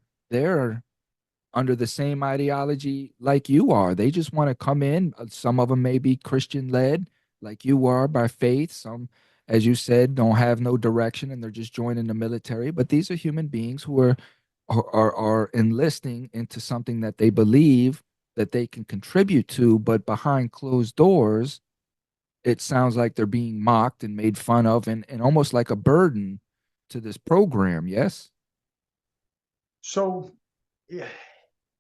under the same ideology like you are. They just want to come in. Some of them may be Christian led, like you are by faith. Some, as you said, don't have no direction and they're just joining the military. But these are human beings who are enlisting into something that they believe that they can contribute to, but behind closed doors, it sounds like they're being mocked and made fun of and almost like a burden to this program. Yes. So yeah,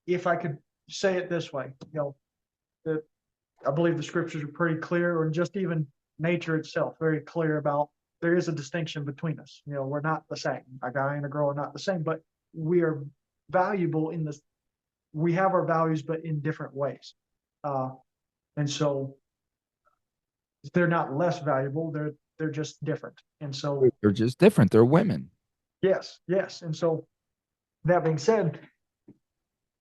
if I could say it this way, you know, that I believe the scriptures are pretty clear, or just even nature itself, very clear about there is a distinction between us. You know, we're not the same. A guy and a girl are not the same, but we are valuable in this. We have our values, but in different ways. And so they're not less valuable. They're just different. And so They're just different. They're women. yes. And so that being said,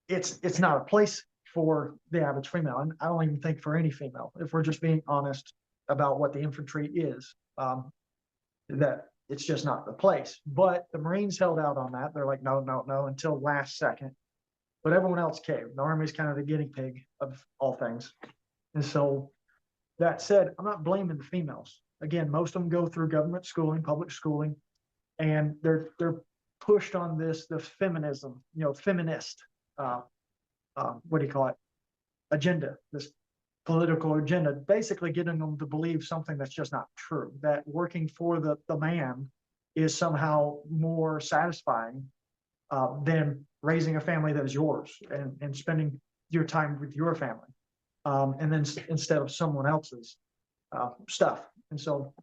it's not a place for the average female. And I don't even think for any female, if we're just being honest about what the infantry is, that it's just not the place. But the Marines held out on that. They're like, no, until last second. But everyone else caved. The Army's kind of the guinea pig of all things. And so that said, I'm not blaming the females. Again, most of them go through government schooling, public schooling, and they're pushed on the feminism, you know, feminist, what do you call it, agenda, this political agenda, basically getting them to believe something that's just not true, that working for the man is somehow more satisfying than raising a family that is yours and spending your time with your family. And then instead of someone else's stuff. And so,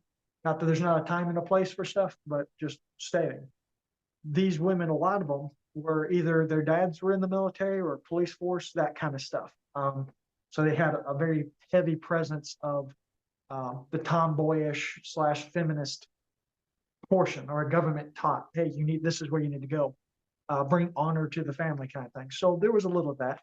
not that there's not a time and a place for stuff, but just stating. These women, a lot of them were either their dads were in the military or police force, that kind of stuff. So they had a very heavy presence of the tomboyish / feminist portion, or a government taught, hey, this is where you need to go. Bring honor to the family kind of thing. So there was a little of that.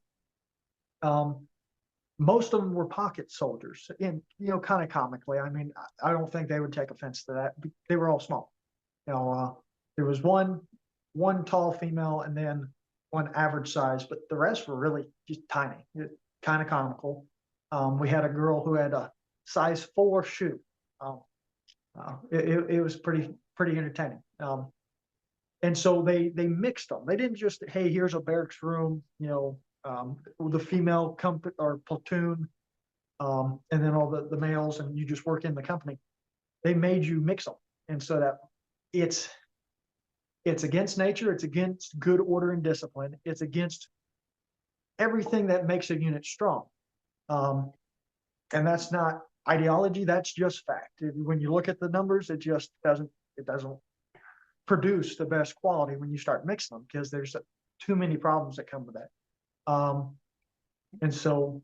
Most of them were pocket soldiers, and kind of comically. I mean, I don't think they would take offense to that. They were all small. There was one tall female and then one average size, but the rest were really just tiny, kind of comical. We had a girl who had a size 4 shoe. It was pretty entertaining. And so they mixed them. They didn't just, hey, here's a barracks room, the female company or platoon, and then all the males, and you just work in the company. They made you mix them, and so that it's against nature. It's against good order and discipline. It's against everything that makes a unit strong. And that's not ideology. That's just fact. When you look at the numbers, it just doesn't produce the best quality when you start mixing them, because there's too many problems that come with that. And so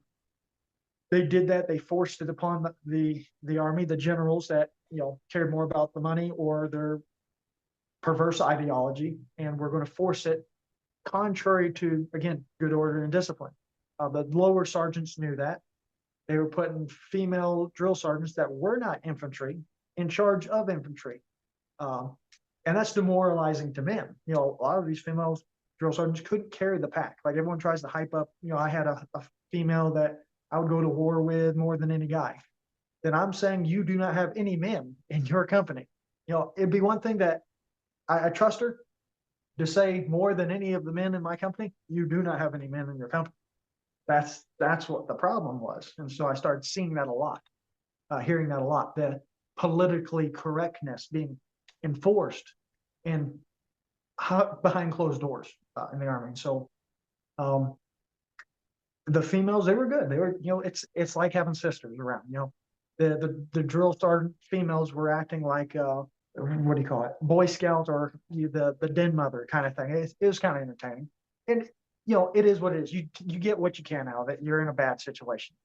they did that. They forced it upon the army, the generals that cared more about the money or their perverse ideology, and we're going to force it contrary to, again, good order and discipline. The lower sergeants knew that. They were putting female drill sergeants that were not infantry in charge of infantry. And that's demoralizing to men. A lot of these female drill sergeants couldn't carry the pack. Like everyone tries to hype up, I had a female that I would go to war with more than any guy. Then I'm saying you do not have any men in your company. It'd be one thing that I trust her to say more than any of the men in my company, you do not have any men in your company. That's what the problem was. And so I started seeing that a lot, hearing that a lot, the politically correctness being enforced in behind closed doors in the army. So the females, they were good. They were, it's like having sisters around. The drill sergeant females were acting like what do you call it, Boy Scouts or the den mother kind of thing. It was kind of entertaining, and it is what it is. You get what you can out of it. You're in a bad situation,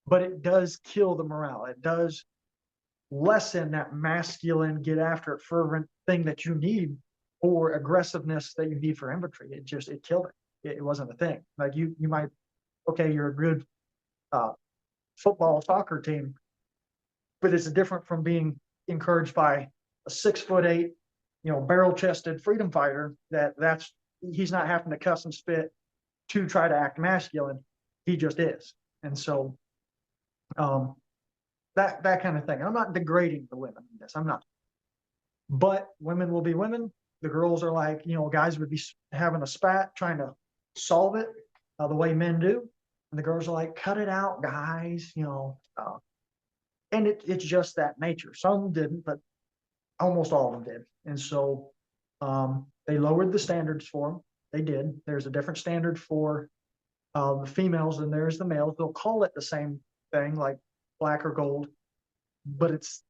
but it does kill the morale. It does lessen that masculine, get after it, fervent thing that you need or aggressiveness that you need for infantry. It killed it. It wasn't a thing. Like you might, okay, you're a good football, soccer team, but it's different from being encouraged by a 6'8", barrel-chested freedom fighter he's not having to cuss and spit to try to act masculine. He just is. And so that kind of thing. I'm not degrading the women in this. I'm not. But women will be women. The girls are like, guys would be having a spat trying to solve it the way men do. And the girls are like, cut it out, guys, and it's just that nature. Some didn't, but almost all of them did. And so they lowered the standards for them. They did. There's a different standard for the females than there is the males. They'll call it the same thing, like black or gold, but it's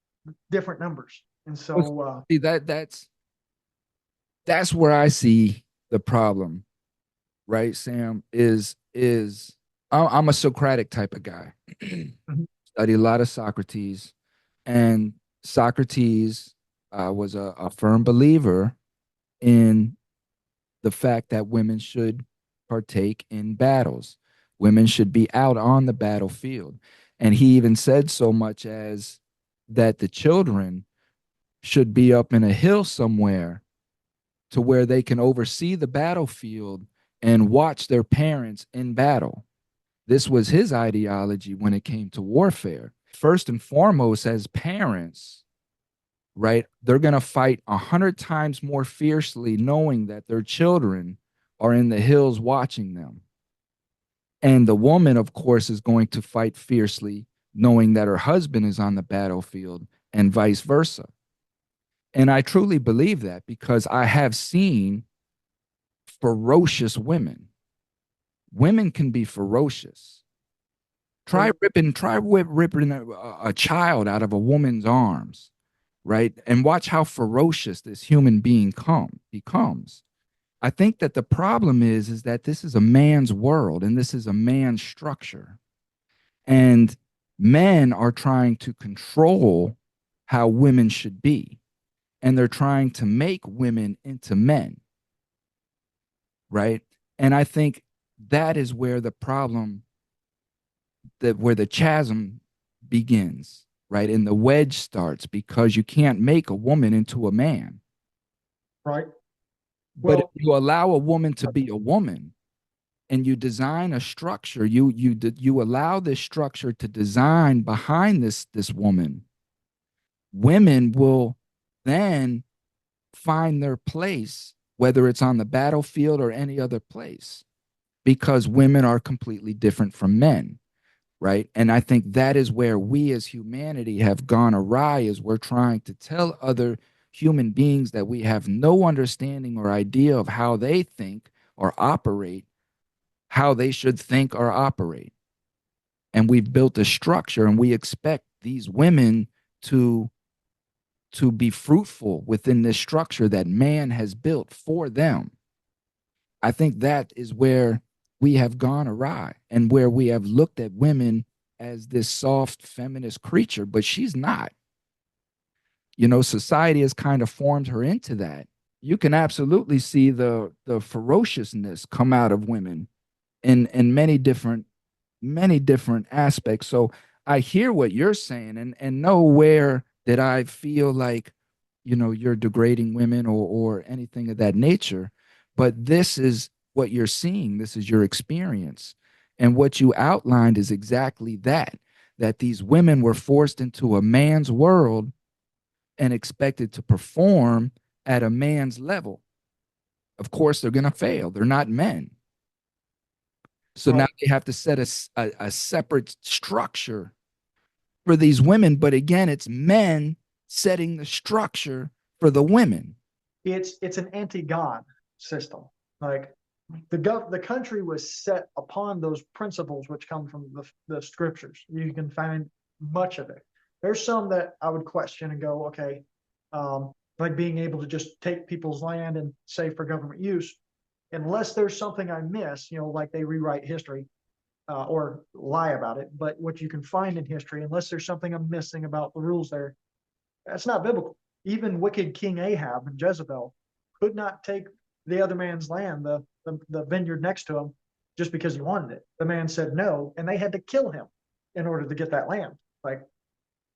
different numbers. And so see, that's where I see the problem, right, Sam? I'm a Socratic type of guy. Study a lot of Socrates, and Socrates was a firm believer in the fact that women should partake in battles. Women should be out on the battlefield. And he even said so much as that the children should be up in a hill somewhere to where they can oversee the battlefield and watch their parents in battle. This was his ideology when it came to warfare. First and foremost, as parents, right, they're going to fight 100 times more fiercely knowing that their children are in the hills watching them. And the woman, of course, is going to fight fiercely knowing that her husband is on the battlefield and vice versa. And I truly believe that because I have seen ferocious women. Women can be ferocious. Try ripping a child out of a woman's arms, right? And watch how ferocious this human being becomes. I think that the problem is that this is a man's world and this is a man's structure. And men are trying to control how women should be. And they're trying to make women into men, right? And I think that is where the problem, where the chasm begins, right? And the wedge starts because you can't make a woman into a man. Right. But if you allow a woman to be a woman and you design a structure, you allow this structure to design behind this woman, women will then find their place, whether it's on the battlefield or any other place, because women are completely different from men, right? And I think that is where we as humanity have gone awry, is we're trying to tell other human beings that we have no understanding or idea of how they think or operate, how they should think or operate. And we've built a structure and we expect these women to be fruitful within this structure that man has built for them. I think that is where we have gone awry and where we have looked at women as this soft feminist creature, but she's not. Society has kind of formed her into that. You can absolutely see the ferociousness come out of women in many different aspects. So I hear what you're saying, and nowhere did I feel like you're degrading women or anything of that nature. But this is what you're seeing. This is your experience, and what you outlined is exactly that these women were forced into a man's world and expected to perform at a man's level. Of course, they're going to fail. They're not men. So now Well, they have to set a separate structure for these women. But again, it's men setting the structure for the women. it's an anti-God system. Like the country was set upon those principles which come from the scriptures. You can find much of it. There's some that I would question and go, okay, like being able to just take people's land and say for government use, unless there's something I miss, like they rewrite history or lie about it. But what you can find in history, unless there's something I'm missing about the rules there, that's not biblical. Even wicked King Ahab and Jezebel could not take the other man's land, the vineyard next to him, just because he wanted it. The man said no, and they had to kill him in order to get that land. Like,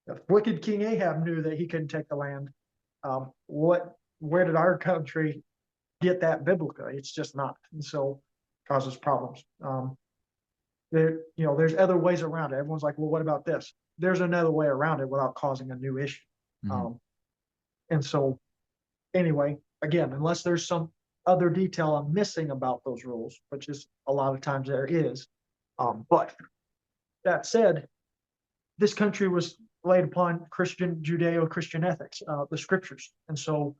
if wicked King Ahab knew that he couldn't take the land, where did our country get that biblically? It's just not, and so causes problems. There's other ways around it. Everyone's like, well, what about this? There's another way around it without causing a new issue. Mhm. And so, anyway, again, unless there's some other detail I'm missing about those rules, which is a lot of times there is. But that said, this country was laid upon Judeo-Christian ethics, the scriptures. And so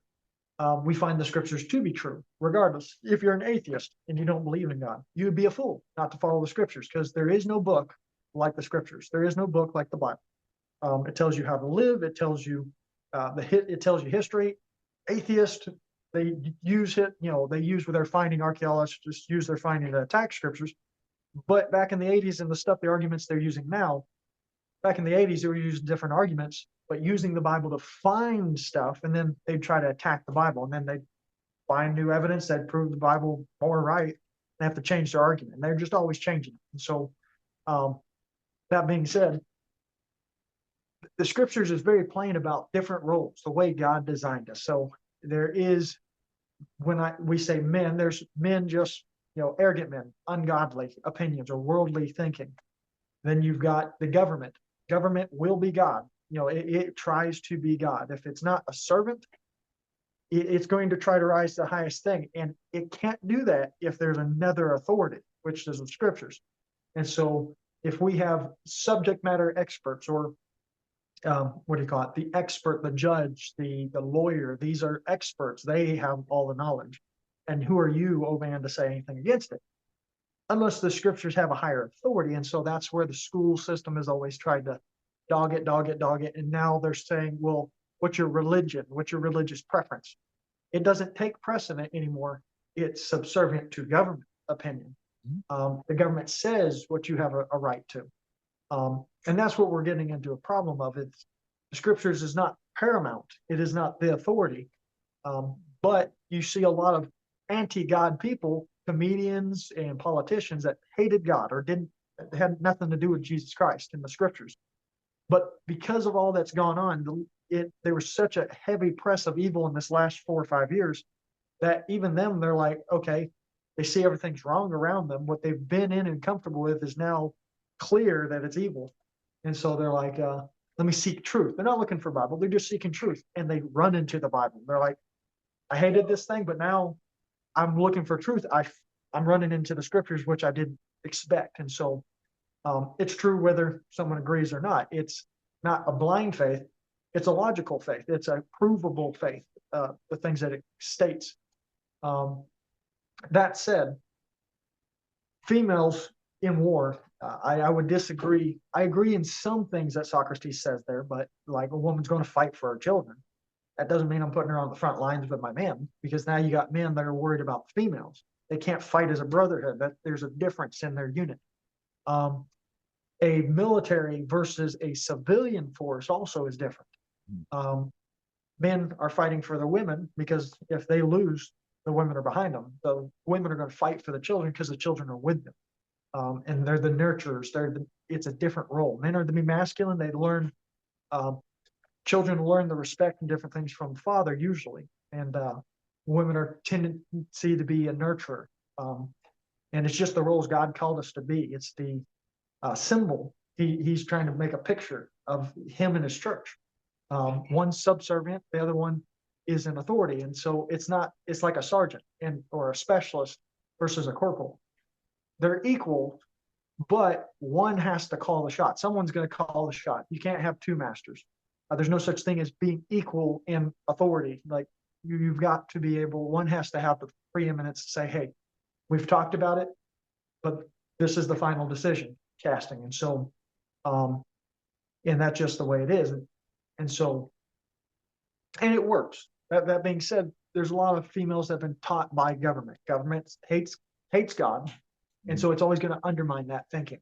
we find the scriptures to be true, regardless. If you're an atheist and you don't believe in God, you would be a fool not to follow the scriptures, because there is no book like the scriptures. There is no book like the Bible. It tells you how to live. It tells you it tells you history. Atheists, they use it. They use with their finding. Archaeologists use their finding to attack scriptures. But back in the 80s and the arguments they're using now, back in the 80s, they were using different arguments, but using the Bible to find stuff, and then they'd try to attack the Bible, and then they'd find new evidence that proved the Bible more right. They have to change their argument, and they're just always changing. And so, that being said, the scriptures is very plain about different roles, the way God designed us. So there is, we say men, there's men just, arrogant men, ungodly opinions or worldly thinking. Then you've got the government. Government will be God. It tries to be God. If it's not a servant, it's going to try to rise to the highest thing. And it can't do that if there's another authority, which is the scriptures. And so if we have subject matter experts, or what do you call it? The expert, the judge, the lawyer, these are experts. They have all the knowledge. And who are you, oh man, to say anything against it? Unless the scriptures have a higher authority. And so that's where the school system has always tried to dog it. And now they're saying, well, what's your religion? What's your religious preference? It doesn't take precedent anymore. It's subservient to government opinion. The government says what you have a right to. And that's what we're getting into a problem of. It's the scriptures is not paramount. It is not the authority. But you see a lot of anti-God people, comedians and politicians, that hated God or had nothing to do with Jesus Christ in the scriptures. But because of all that's gone on, there was such a heavy press of evil in this last 4 or 5 years that even them, they're like, okay, they see everything's wrong around them. What they've been in and comfortable with is now clear that it's evil. And so they're like, let me seek truth. They're not looking for Bible. They're just seeking truth. And they run into the Bible. They're like, I hated this thing, but now I'm looking for truth. I'm running into the scriptures, which I didn't expect. And so it's true whether someone agrees or not. It's not a blind faith. It's a logical faith. It's a provable faith, the things that it states. That said, females in war, I would disagree. I agree in some things that Socrates says there, but like a woman's going to fight for her children. That doesn't mean I'm putting her on the front lines with my men, because now you got men that are worried about females. They can't fight as a brotherhood. That there's a difference in their unit. A military versus a civilian force also is different. Men are fighting for the women because if they lose, the women are behind them. The women are going to fight for the children because the children are with them. And they're the nurturers. It's a different role. Men are to be masculine. They learn, children learn the respect and different things from the father usually. And women are tendency to be a nurturer. And it's just the roles God called us to be. It's the symbol. He's trying to make a picture of him and his church. One's subservient, the other one is in authority. And so it's like a sergeant or a specialist versus a corporal. They're equal, but one has to call the shot. Someone's going to call the shot. You can't have two masters. There's no such thing as being equal in authority. Like you've got to be able, one has to have the preeminence to say, hey, we've talked about it, but this is the final decision, casting. And so, and that's just the way it is. And so, and it works. That being said, there's a lot of females that have been taught by government. Government hates God. And so it's always going to undermine that thinking.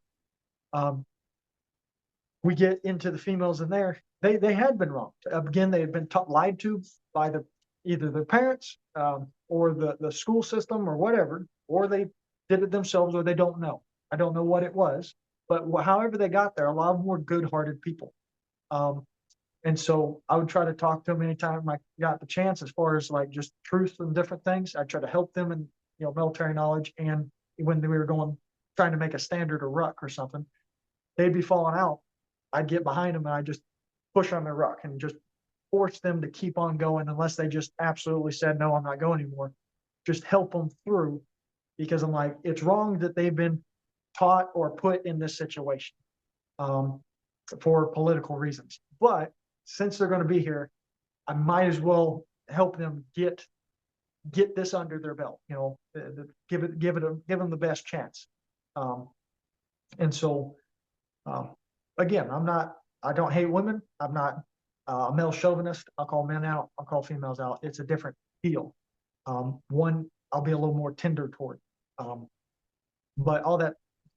We get into the females in there. They had been wrong. Again, they had been lied to by either their parents or the school system or whatever, or they did it themselves or they don't know. I don't know what it was, but however they got there, a lot of them were good-hearted people. And so I would try to talk to them anytime I got the chance, as far as like just truth and different things. I try to help them in military knowledge, and when we were trying to make a standard or ruck or something, they'd be falling out. I'd get behind them and I'd just push on their ruck and just force them to keep on going unless they just absolutely said, no, I'm not going anymore. Just help them through, because I'm like, it's wrong that they've been taught or put in this situation for political reasons. But since they're going to be here, I might as well help them get this under their belt, give them the best chance. And so, again, I don't hate women. I'm not a male chauvinist. I'll call men out. I'll call females out. It's a different deal. One, I'll be a little more tender toward. But all that,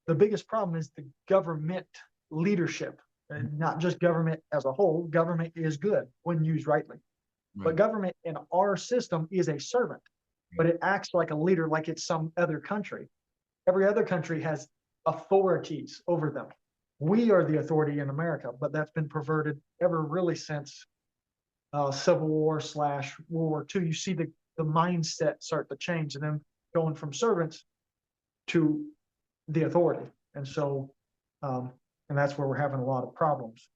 the biggest problem is the government leadership, and not just government as a whole. Government is good when used rightly. Right. But government in our system is a servant, but it acts like a leader, like it's some other country. Every other country has authorities over them. We are the authority in America, but that's been perverted ever really since Civil War / World War II. You see the mindset start to change, and then going from servants to the authority. And so, and that's where we're having a lot of problems.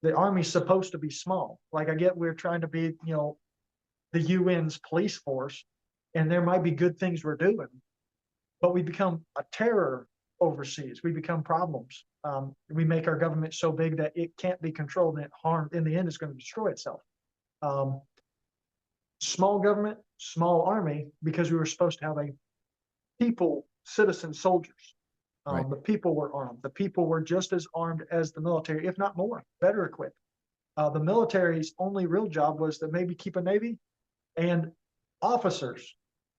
The Army's supposed to be small. Like, I get we're trying to be, the UN's police force, and there might be good things we're doing, but we become a terror overseas. We become problems. We make our government so big that it can't be controlled, and in the end, it's going to destroy itself. Small government, small army, because we were supposed to have a people, citizen soldiers. Right. The people were armed. The people were just as armed as the military, if not more, better equipped. The military's only real job was to maybe keep a navy and officers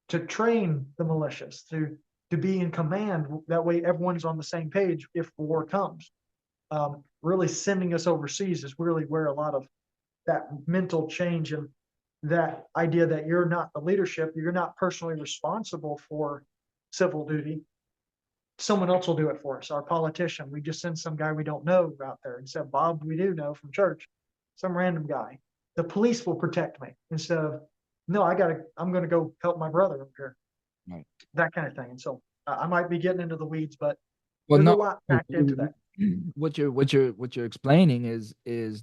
to train the militias, to be in command. That way everyone's on the same page if war comes. Really sending us overseas is really where a lot of that mental change and that idea that you're not the leadership, you're not personally responsible for civil duty. Someone else will do it for us. Our politician, we just send some guy we don't know out there and said, Bob, we do know from church, some random guy. The police will protect me instead of, no, I'm going to go help my brother over here. Right. That kind of thing. And so I might be getting into the weeds, but there's a lot packed into that. What you're explaining is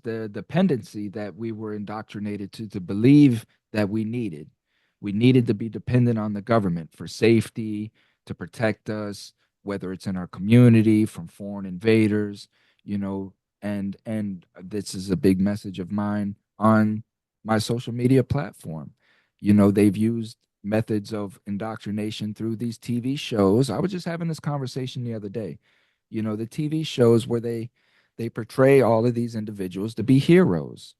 the dependency that we were indoctrinated to believe that we needed. We needed to be dependent on the government for safety, to protect us, whether it's in our community from foreign invaders, and this is a big message of mine on my social media platform. They've used methods of indoctrination through these TV shows. I was just having this conversation the other day. The TV shows where they portray all of these individuals to be heroes,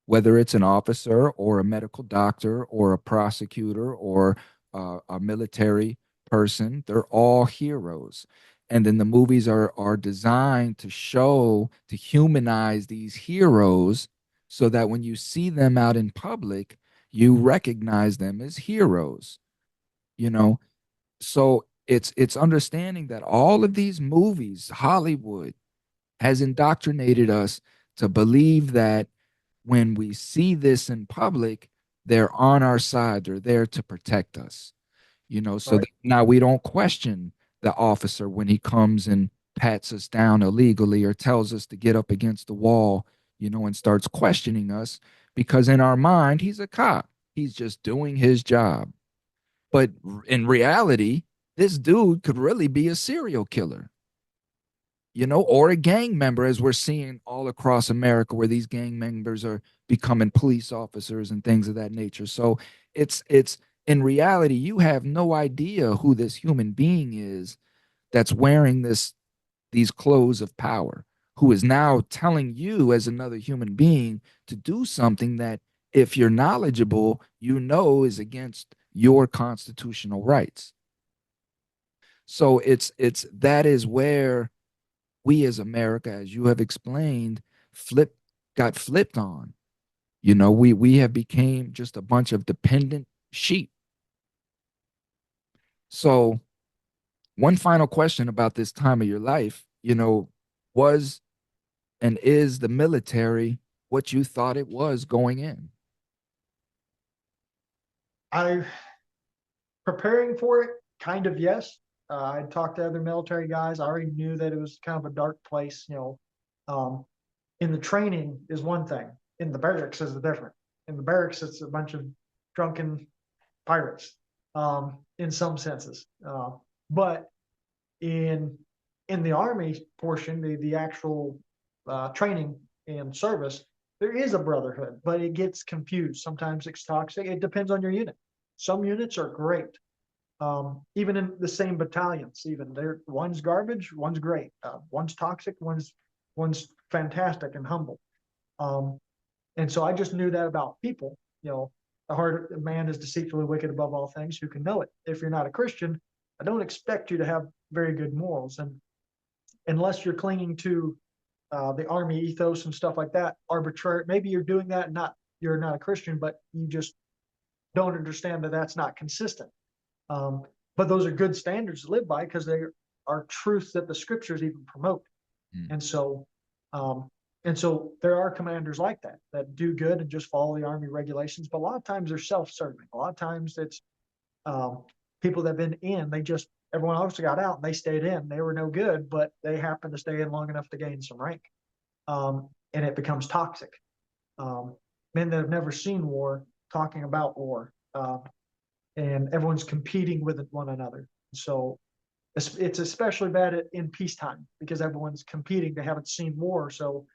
whether it's an officer or a medical doctor or a prosecutor or a military person, they're all heroes. And then the movies are designed to show, to humanize these heroes so that when you see them out in public, you recognize them as heroes, you know? So it's understanding that all of these movies, Hollywood has indoctrinated us to believe that when we see this in public, they're on our side, they're there to protect us, so Right. that now we don't question the officer when he comes and pats us down illegally or tells us to get up against the wall, and starts questioning us, because in our mind he's a cop, he's just doing his job. But in reality, this dude could really be a serial killer, or a gang member, as we're seeing all across America, where these gang members are becoming police officers and things of that nature. So it's in reality, you have no idea who this human being is that's wearing these clothes of power, who is now telling you as another human being to do something that, if you're knowledgeable, is against your constitutional rights. So it's that is where we as America, as you have explained, flip got flipped on. We have became just a bunch of dependent sheep. So one final question about this time of your life, was and is the military what you thought it was going in? I preparing for it, kind of, yes. I talked to other military guys. I already knew that it was kind of a dark place. In the training is one thing. In the barracks is different. In the barracks, it's a bunch of drunken pirates, in some senses. But in the Army portion, the actual training and service, there is a brotherhood, but it gets confused. Sometimes it's toxic. It depends on your unit. Some units are great. Even in the same battalions, even there, one's garbage, one's great, one's toxic, one's fantastic and humble. And so I just knew that about people. The heart of man is deceitfully wicked above all things. Who can know it? If you're not a Christian, I don't expect you to have very good morals, and unless you're clinging to the Army ethos and stuff like that, arbitrary. Maybe you're doing that, and you're not a Christian, but you just don't understand that that's not consistent. But those are good standards to live by because they are truths that the scriptures even promote. Mm. And so, there are commanders like that do good and just follow the Army regulations. But a lot of times they're self-serving. A lot of times it's people that have been in. Everyone else got out and they stayed in. They were no good, but they happened to stay in long enough to gain some rank, and it becomes toxic. Men that have never seen war talking about war. And everyone's competing with one another. So it's especially bad in peacetime because everyone's competing. They haven't seen war, so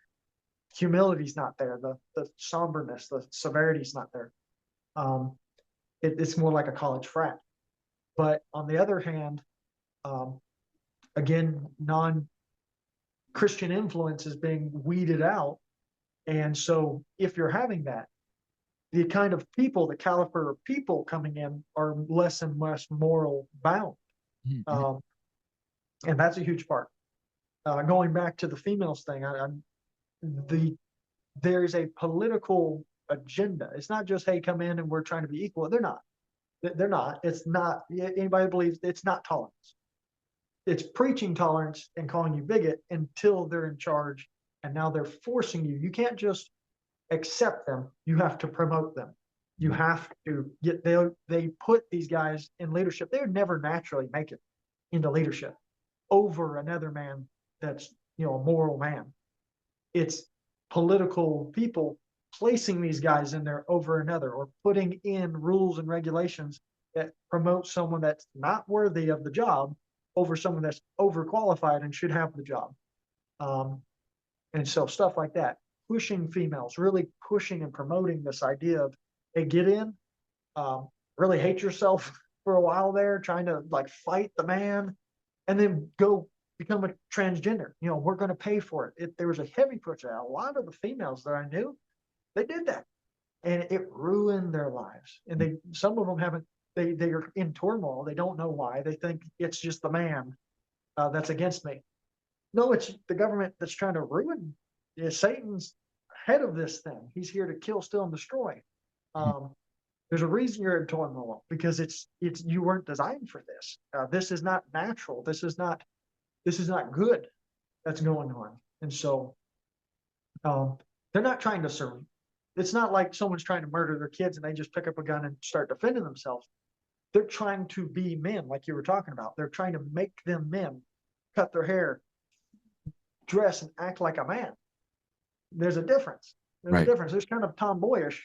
humility's not there. The somberness, the severity's not there. It's more like a college frat. But on the other hand, again, non-Christian influence is being weeded out. And so if you're having that, the kind of people, the caliber of people coming in are less and less moral bound. Mm-hmm. And that's a huge part. Going back to the females thing, there's a political agenda. It's not just, hey, come in and we're trying to be equal. They're not. They're not. It's not. Anybody believes it's not tolerance. It's preaching tolerance and calling you bigot until they're in charge, and now they're forcing you. You can't just accept them. You have to promote them. You have to get. They put these guys in leadership. They would never naturally make it into leadership over another man that's a moral man. It's political people placing these guys in there over another, or putting in rules and regulations that promote someone that's not worthy of the job over someone that's overqualified and should have the job. And so stuff like that, pushing females, really pushing and promoting this idea of, hey, get in, really hate yourself for a while there, trying to like fight the man, and then go become a transgender. We're going to pay for it. There was a heavy push. A lot of the females that I knew, they did that, and it ruined their lives. And some of them haven't they are in turmoil. They don't know why. They think it's just the man that's against me. No, it's the government that's trying to ruin. Satan's head of this thing. He's here to kill, steal, and destroy. There's a reason you're in turmoil, because it's you weren't designed for this. This is not natural. This is not good that's going on. And so they're not trying to serve. It's not like someone's trying to murder their kids and they just pick up a gun and start defending themselves. They're trying to be men, like you were talking about. They're trying to make them men, cut their hair, dress, and act like a man. There's a difference. There's a difference. There's kind of tomboyish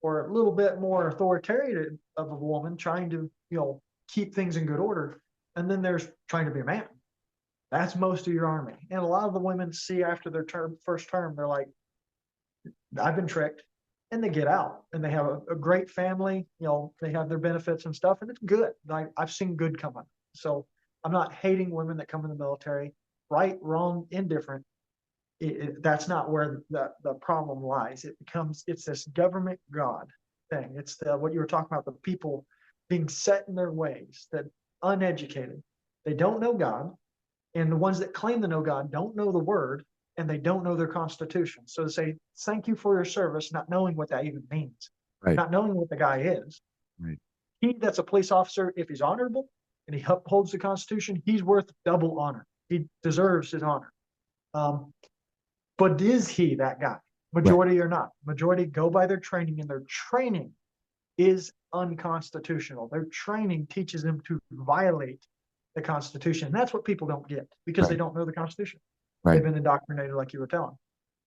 or a little bit more authoritarian of a woman trying to, keep things in good order. And then there's trying to be a man. That's most of your army. And a lot of the women see after their first term, they're like, I've been tricked. And they get out and they have a great family. They have their benefits and stuff, and it's good. Like, I've seen good come up. So I'm not hating women that come in the military. Right, wrong, indifferent. That's not where the problem lies. It's this government God thing. It's what you were talking about, the people being set in their ways, that uneducated. They don't know God. And the ones that claim to know God don't know the word, and they don't know their constitution. So to say, thank you for your service, not knowing what that even means, not knowing what the guy is. He that's a police officer, if he's honorable and he upholds the Constitution, he's worth double honor. He deserves his honor. But is he that guy? Majority or not? Majority go by their training, and their training is unconstitutional. Their training teaches them to violate the Constitution. And that's what people don't get, because they don't know the Constitution. They've been indoctrinated, like you were telling.